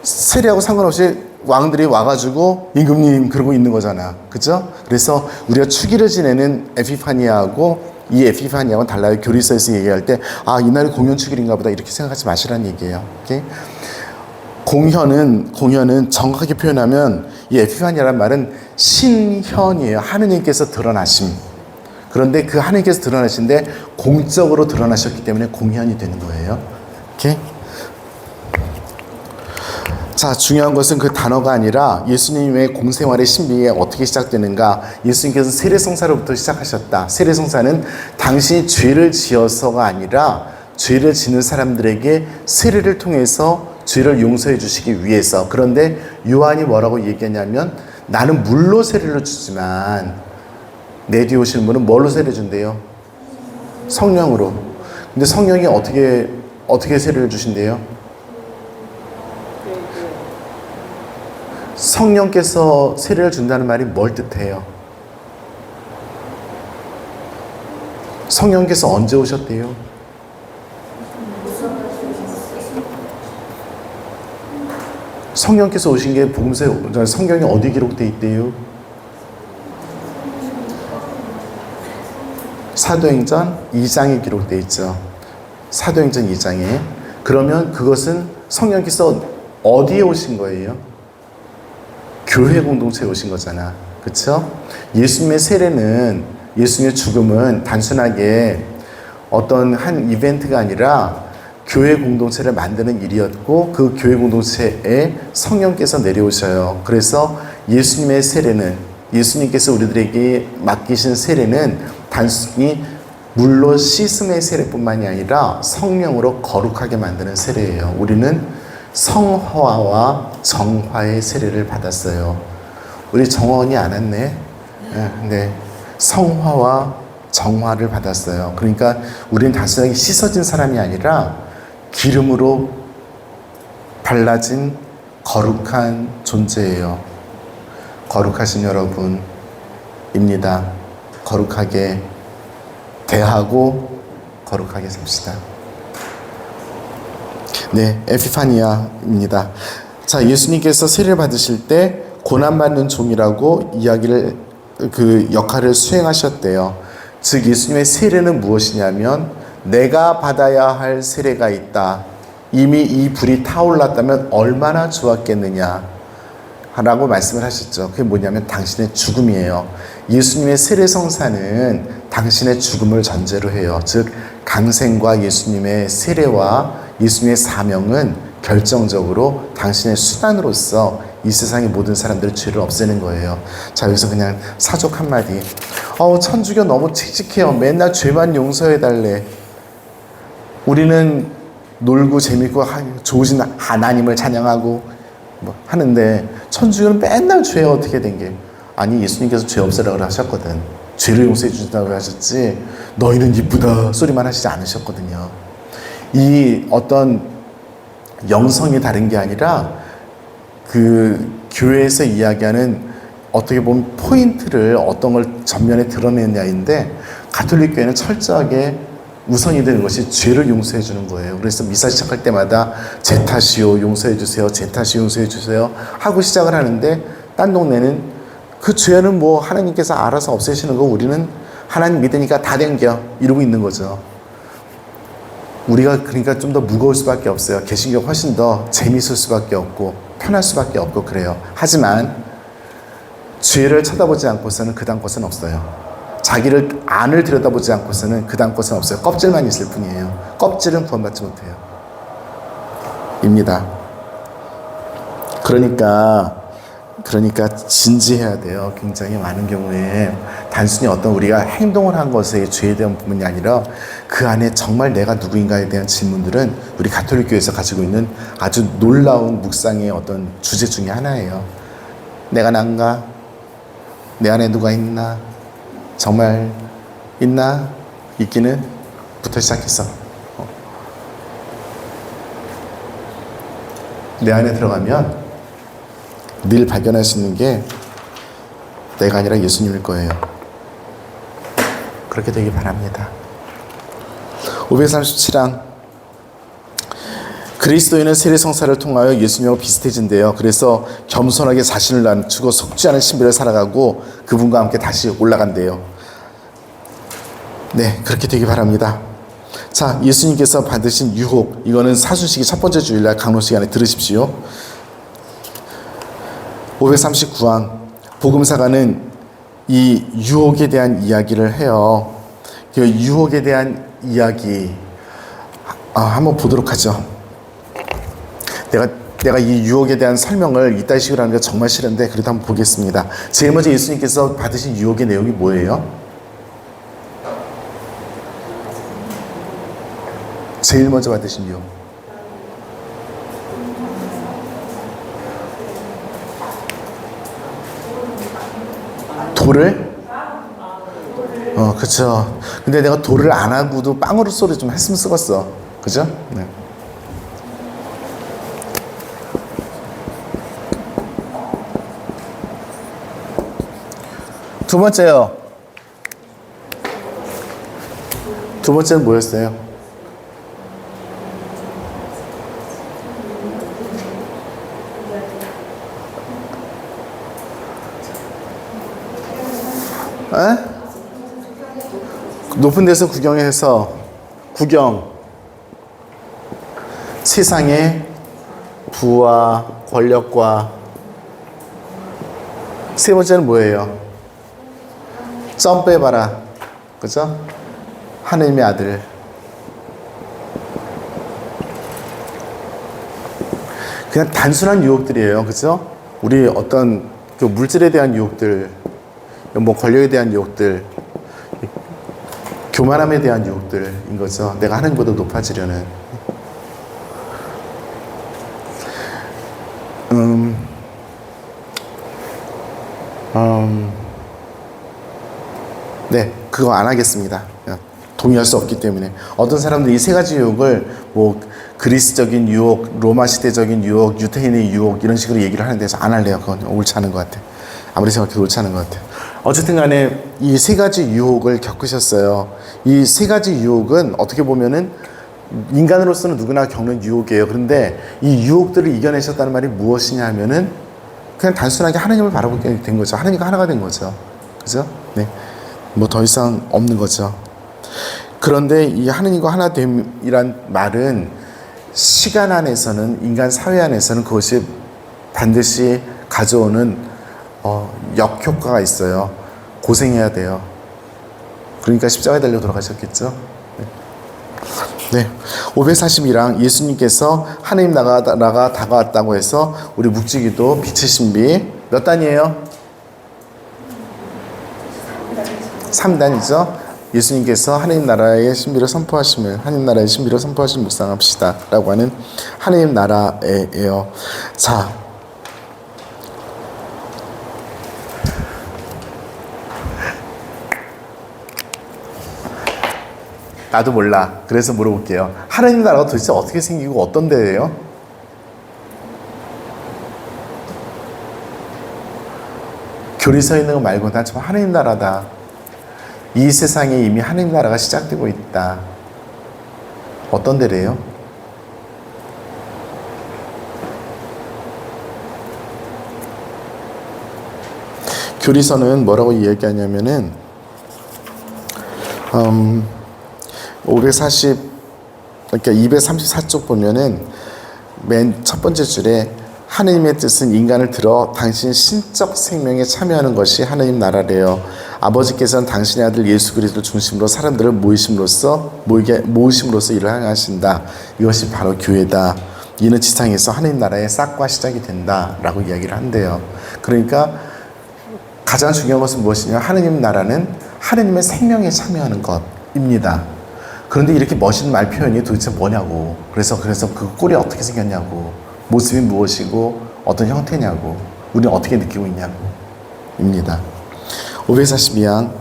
세례하고 상관없이 왕들이 와가지고 임금님 그러고 있는 거잖아. 그쵸? 그래서 우리가 축일을 지내는 에피파니아하고 이 에피파니아하고는 달라요. 교리서에서 얘기할 때 이날이 공연 축일인가 보다 이렇게 생각하지 마시라는 얘기예요. 오케이? 공현은 정확하게 표현하면 이 에피파니아라는 말은 신현이에요. 하느님께서 드러나심. 그런데 그 하느님께서 드러나신데 공적으로 드러나셨기 때문에 공현이 되는 거예요. 오케이? 자, 중요한 것은 그 단어가 아니라 예수님의 공생활의 신비가 어떻게 시작되는가. 예수님께서 세례성사로부터 시작하셨다. 세례성사는 당신이 죄를 지어서가 아니라 죄를 지는 사람들에게 세례를 통해서 죄를 용서해 주시기 위해서. 그런데 요한이 뭐라고 얘기하냐면 나는 물로 세례를 주지만 내 뒤에 오시는 분은 뭘로 세례 준대요? 성령으로. 근데 성령이 어떻게 세례를 주신대요? 성령께서 세례를 준다는 말이 뭘 뜻해요? 성령께서 언제 오셨대요? 성령께서 오신 게 복음서에 성경에 어디 기록되어 있대요? 사도행전 2장에 기록되어 있죠. 사도행전 2장에. 그러면 그것은 성령께서 어디에 오신 거예요? 교회 공동체에 오신 거잖아. 그쵸? 예수님의 세례는, 예수님의 죽음은 단순하게 어떤 한 이벤트가 아니라 교회 공동체를 만드는 일이었고 그 교회 공동체에 성령께서 내려오셔요. 그래서 예수님의 세례는, 예수님께서 우리들에게 맡기신 세례는 단순히 물로 씻음의 세례뿐만이 아니라 성령으로 거룩하게 만드는 세례예요. 우리는 성화와 정화의 세례를 받았어요. 우리 정화원이 안 왔네. 네. 성화와 정화를 받았어요. 그러니까 우리는 단순하게 씻어진 사람이 아니라 기름으로 발라진 거룩한 존재예요. 거룩하신 여러분입니다. 거룩하게 대하고 거룩하게 삽시다. 네, 에피파니아입니다. 자, 예수님께서 세례를 받으실 때 고난받는 종이라고 그 역할을 수행하셨대요. 즉 예수님의 세례는 무엇이냐면 내가 받아야 할 세례가 있다. 이미 이 불이 타올랐다면 얼마나 좋았겠느냐 라고 말씀을 하셨죠. 그게 뭐냐면 당신의 죽음이에요. 예수님의 세례성사는 당신의 죽음을 전제로 해요. 즉 강생과 예수님의 세례와 예수님의 사명은 결정적으로 당신의 수단으로서 이 세상의 모든 사람들의 죄를 없애는 거예요. 자, 여기서 그냥 사족 한마디. 천주교 너무 칙칙해요. 맨날 죄만 용서해달래. 우리는 놀고 재밌고 좋으신 하나님을 찬양하고 뭐 하는데 천주교는 맨날 죄에 어떻게 된 게. 아니, 예수님께서 죄 없애라고 하셨거든. 죄를 용서해 주신다고 하셨지 너희는 이쁘다 소리만 하시지 않으셨거든요. 이 어떤 영성이 다른 게 아니라 그 교회에서 이야기하는 어떻게 보면 포인트를 어떤 걸 전면에 드러내냐인데, 가톨릭 교회는 철저하게 우선이 되는 것이 죄를 용서해 주는 거예요. 그래서 미사 시작할 때마다 제 탓이요 용서해 주세요, 제 탓이 용서해 주세요 하고 시작을 하는데, 딴 동네는 그 죄는 뭐 하나님께서 알아서 없애시는 거 우리는 하나님 믿으니까 다 댕겨 이러고 있는 거죠. 우리가 그러니까 좀 더 무거울 수밖에 없어요. 개신교가 훨씬 더 재밌을 수밖에 없고 편할 수밖에 없고 그래요. 하지만 죄를 쳐다보지 않고서는 그 다음 것은 없어요. 자기를 안을 들여다보지 않고서는 그 다음 것은 없어요. 껍질만 있을 뿐이에요. 껍질은 구원받지 못해요. 입니다. 그러니까 진지해야 돼요. 굉장히 많은 경우에 단순히 어떤 우리가 행동을 한 것에 죄에 대한 부분이 아니라 그 안에 정말 내가 누구인가에 대한 질문들은 우리 가톨릭 교회에서 가지고 있는 아주 놀라운 묵상의 어떤 주제 중에 하나예요. 내가 난가? 내 안에 누가 있나? 정말 있나? 있기는? 부터 시작했어. 내 안에 들어가면 늘 발견할 수 있는 게 내가 아니라 예수님일 거예요. 그렇게 되길 바랍니다. 537항. 그리스도인은 세례성사를 통하여 예수님하고 비슷해진대요. 그래서 겸손하게 자신을 낮추고 속지 않은 신비를 살아가고 그분과 함께 다시 올라간대요. 네, 그렇게 되길 바랍니다. 자, 예수님께서 받으신 유혹, 이거는 사순식이 첫 번째 주일날 강론 시간에 들으십시오. 539항. 복음사가는 이 유혹에 대한 이야기를 해요. 그 유혹에 대한 이야기 한번 보도록 하죠. 내가 이 유혹에 대한 설명을 이따 식으로 하는 게 정말 싫은데 그래도 한번 보겠습니다. 제일 먼저 예수님께서 받으신 유혹의 내용이 뭐예요? 제일 먼저 받으신 유혹. 돌을? 그쵸. 근데 내가 돌을 안 하고도 빵으로 소리 좀 했으면 쓰겠어. 그죠? 네. 두 번째요. 두 번째는 뭐였어요? 에? 높은 데서 구경해서 세상의 부와 권력과. 세 번째는 뭐예요? 점프해봐라. 그죠? 하느님의 아들. 그냥 단순한 유혹들이에요. 그죠? 우리 어떤 그 물질에 대한 유혹들, 뭐 권력에 대한 유혹들, 교만함에 대한 유혹들인 거죠. 내가 하나님보다 높아지려는. 네, 그거 안 하겠습니다. 동의할 수 없기 때문에. 어떤 사람들이 이 세 가지 유혹을 뭐 그리스적인 유혹, 로마 시대적인 유혹, 유태인의 유혹 이런 식으로 얘기를 하는데 안 할래요. 그건 옳지 않은 것 같아. 아무리 생각해도 옳지 않은 것 같아. 어쨌든 간에 이 세 가지 유혹을 겪으셨어요. 이 세 가지 유혹은 어떻게 보면은 인간으로서는 누구나 겪는 유혹이에요. 그런데 이 유혹들을 이겨내셨다는 말이 무엇이냐 하면은 그냥 단순하게 하나님을 바라보게 된 거죠. 하나님과 하나가 된 거죠. 그죠? 네. 뭐 더 이상 없는 거죠. 그런데 이 하나님과 하나됨이란 말은 시간 안에서는, 인간 사회 안에서는 그것이 반드시 가져오는 역효과가 있어요. 고생해야 돼요. 그러니까 십자가에 달려 돌아가셨겠죠. 네. 네, 542랑 예수님께서 하나님 나라가 다가왔다고 해서 우리 묵지기도 빛의 신비 몇 단이에요? 3단이죠. 예수님께서 하나님 나라의 신비를 선포하시면 하나님 나라의 신비를 선포하시면 묵상합시다 라고 하는 하나님 나라예요. 자, 나도 몰라. 그래서 물어볼게요. 하나님 나라가 도대체 어떻게 생기고 어떤 데예요? 교리 서 있는 거 말고 난 정말 하나님 나라다. 이 세상에 이미 하나님 나라가 시작되고 있다. 어떤 데래요? 교리서는 뭐라고 이야기하냐면은 540 그러니까 234쪽 보면은 맨 첫 번째 줄에 하느님의 뜻은 인간을 들어 당신 신적 생명에 참여하는 것이 하느님 나라래요. 아버지께서는 당신의 아들 예수 그리스도를 중심으로 사람들을 모으심으로써 일을 행하신다. 이것이 바로 교회다. 이는 지상에서 하느님 나라의 싹과 시작이 된다라고 이야기를 한대요. 그러니까 가장 중요한 것은 무엇이냐? 하느님 나라는 하느님의 생명에 참여하는 것입니다. 그런데 이렇게 멋있는 말 표현이 도대체 뭐냐고. 그래서 그 꼴이 어떻게 생겼냐고. 모습이 무엇이고 어떤 형태냐고. 우리는 어떻게 느끼고 있냐고. 입니다. 542양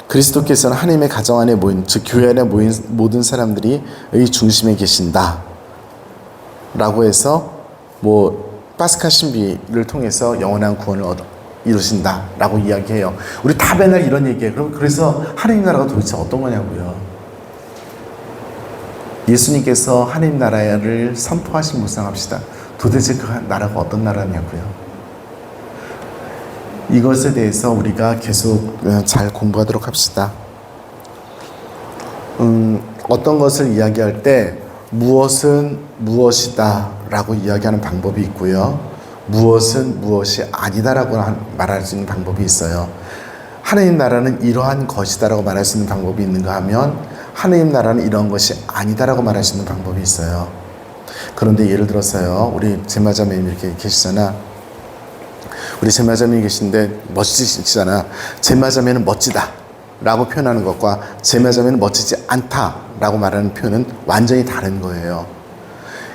그리스도께서는 하나님의 가정 안에 모인 즉 교회 안에 모인 모든 사람들이 의 중심에 계신다 라고 해서 파스카 신비를 통해서 영원한 구원을 이루신다 라고 이야기해요. 우리 다 맨날 이런 얘기해요. 그래서 하나님 나라가 도대체 어떤 거냐고요. 예수님께서 하나님 나라를 선포하신 묵상합시다. 도대체 그 나라가 어떤 나라냐고요. 이것에 대해서 우리가 계속 잘 공부하도록 합시다. 어떤 것을 이야기할 때 무엇은 무엇이다 라고 이야기하는 방법이 있고요. 무엇은 무엇이 아니다 라고 말할 수 있는 방법이 있어요. 하나님 나라는 이러한 것이다 라고 말할 수 있는 방법이 있는가 하면 하나님 나라는 이런 것이 아니다 라고 말할 수 있는 방법이 있어요. 그런데 예를 들어서요, 우리 제마자매님 이렇게 계시잖아. 우리 제마자매이 계신데 멋지시잖아. 제마자매는 멋지다 라고 표현하는 것과 제마자매는 멋지지 않다 라고 말하는 표현은 완전히 다른 거예요.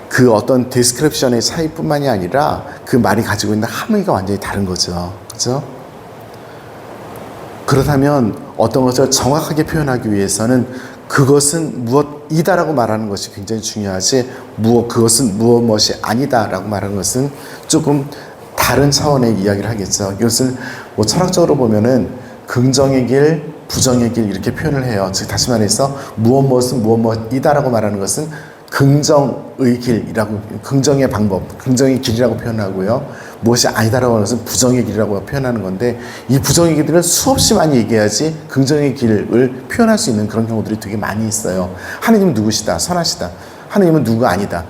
그 어떤 디스크립션의 차이뿐만이 아니라 그 말이 가지고 있는 함의가 완전히 다른 거죠. 그죠? 그렇다면 어떤 것을 정확하게 표현하기 위해서는 그것은 무엇이다라고 말하는 것이 굉장히 중요하지, 그것은 무엇이 아니다라고 말하는 것은 조금 다른 차원의 이야기를 하겠죠. 이것을 철학적으로 보면은 긍정의 길, 부정의 길 이렇게 표현을 해요. 즉 다시 말해서 무엇은 무엇이다라고 말하는 것은 긍정의 길이라고, 긍정의 방법, 긍정의 길이라고 표현하고요. 무엇이 아니다라고 하는 것은 부정의 길이라고 표현하는 건데, 이 부정의 길들은 수없이 많이 얘기해야지 긍정의 길을 표현할 수 있는 그런 경우들이 되게 많이 있어요. 하느님은 누구시다, 선하시다. 하느님은 누구가 아니다.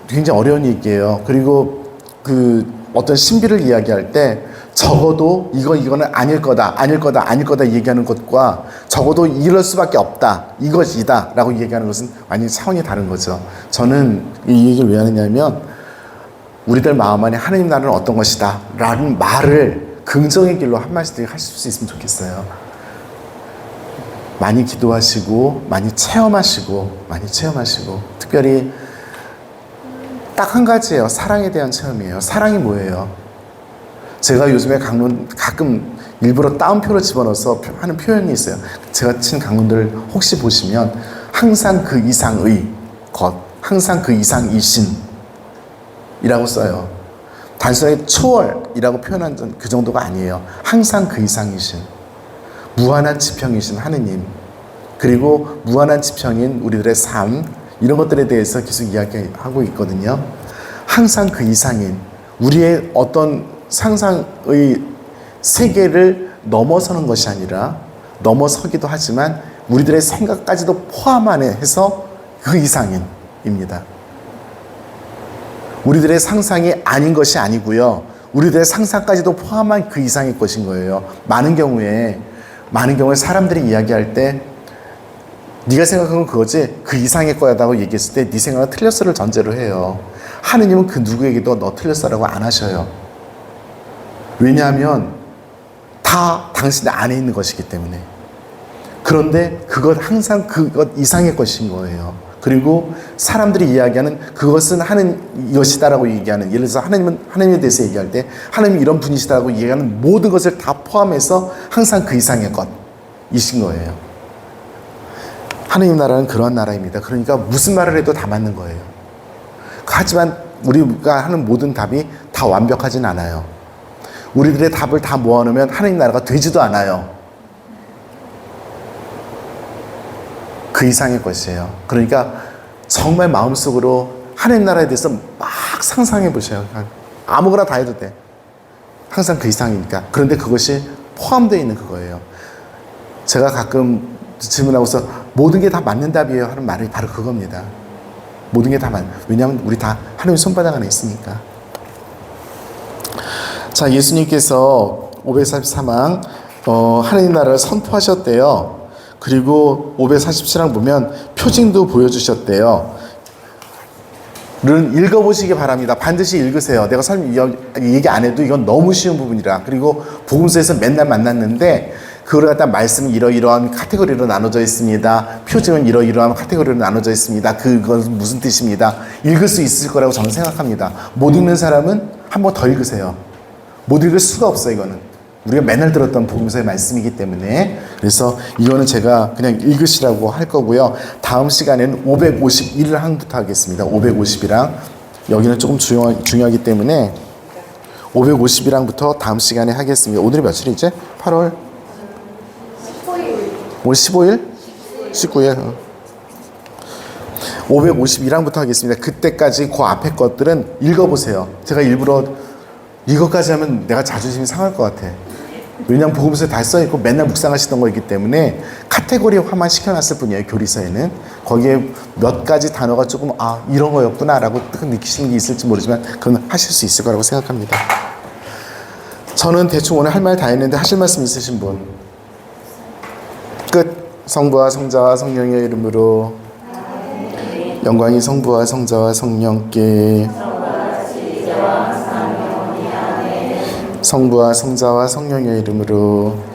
굉장히 어려운 얘기예요. 그리고 어떤 신비를 이야기할 때 적어도 이거는 아닐 거다 얘기하는 것과 적어도 이럴 수밖에 없다, 이것이다 라고 얘기하는 것은 완전히 차원이 다른 거죠. 저는 이 얘기를 왜 하느냐면, 우리들 마음 안에 하나님 나라는 어떤 것이다 라는 말을 긍정의 길로 한마디씩 하실 수 있으면 좋겠어요. 많이 기도하시고 많이 체험하시고 특별히 딱 한 가지예요. 사랑에 대한 체험이에요. 사랑이 뭐예요? 제가 요즘에 강론 가끔 일부러 따옴표를 집어넣어서 하는 표현이 있어요. 제가 친 강론들 혹시 보시면 항상 그 이상의 것, 항상 그 이상이신 이라고 써요. 단순하게 초월이라고 표현한 그 정도가 아니에요. 항상 그 이상이신, 무한한 지평이신 하느님, 그리고 무한한 지평인 우리들의 삶, 이런 것들에 대해서 계속 이야기하고 있거든요. 항상 그 이상인, 우리의 어떤 상상의 세계를 넘어서는 것이 아니라, 넘어서기도 하지만 우리들의 생각까지도 포함해서 그 이상인입니다. 우리들의 상상이 아닌 것이 아니고요, 우리들의 상상까지도 포함한 그 이상의 것인 거예요. 많은 경우에 사람들이 이야기할 때 네가 생각한 건 그거지 그 이상의 거야라고 얘기했을 때 네 생각은 틀렸어를 전제로 해요. 하느님은 그 누구에게도 너 틀렸어라고 안 하셔요. 왜냐하면 다 당신 안에 있는 것이기 때문에. 그런데 그것 항상 그것 이상의 것인 거예요. 그리고 사람들이 이야기하는 그것은 하는 것이다라고 얘기하는, 예를 들어서 하나님에 대해서 얘기할 때 하나님이 이런 분이시다라고 얘기하는 모든 것을 다 포함해서 항상 그 이상의 것이신 거예요. 하나님 나라는 그런 나라입니다. 그러니까 무슨 말을 해도 다 맞는 거예요. 하지만 우리가 하는 모든 답이 다 완벽하진 않아요. 우리들의 답을 다 모아놓으면 하나님 나라가 되지도 않아요. 그 이상의 것이에요. 그러니까 정말 마음속으로 하나님 나라에 대해서 막 상상해 보셔요. 아무거나 다 해도 돼. 항상 그 이상이니까. 그런데 그것이 포함되어 있는 그거예요. 제가 가끔 질문하고서 모든 게 다 맞는 답이에요 하는 말이 바로 그겁니다. 모든 게 다 왜냐하면 우리 다 하나님 손바닥 안에 있으니까. 자, 예수님께서 543항 하나님 나라를 선포하셨대요. 그리고 547항 보면 표징도 보여주셨대요. 를 읽어보시기 바랍니다. 반드시 읽으세요. 내가 얘기 안 해도 이건 너무 쉬운 부분이라. 그리고 복음서에서 맨날 만났는데 그걸 갖다 말씀은 이러이러한 카테고리로 나눠져 있습니다. 표징은 이러이러한 카테고리로 나눠져 있습니다. 그건 무슨 뜻입니다. 읽을 수 있을 거라고 저는 생각합니다. 못 읽는 사람은 한 번 더 읽으세요. 못 읽을 수가 없어요. 이거는 우리가 맨날 들었던 복음서의 말씀이기 때문에. 그래서 이거는 제가 그냥 읽으시라고 할 거고요. 다음 시간에는 551항부터 하겠습니다. 551항. 여기는 조금 중요하기 때문에 551항부터 다음 시간에 하겠습니다. 오늘이 며칠이지? 8월 15일. 오늘 15일? 19일. 551항부터 하겠습니다. 그때까지 그 앞에 것들은 읽어보세요. 제가 일부러 이것까지 하면 내가 자존심이 상할 것 같아. 왜냐하면 복음서에 다 써있고 맨날 묵상하시던 거이기 때문에 카테고리화만 시켜놨을 뿐이에요. 교리서에는. 거기에 몇 가지 단어가 조금 이런 거였구나 라고 느끼시는 게 있을지 모르지만 그건 하실 수 있을 거라고 생각합니다. 저는 대충 오늘 할 말 다 했는데 하실 말씀 있으신 분? 끝. 성부와 성자와 성령의 이름으로. 영광이 성부와 성자와 성령께. 성부와 성자와 성령의 이름으로.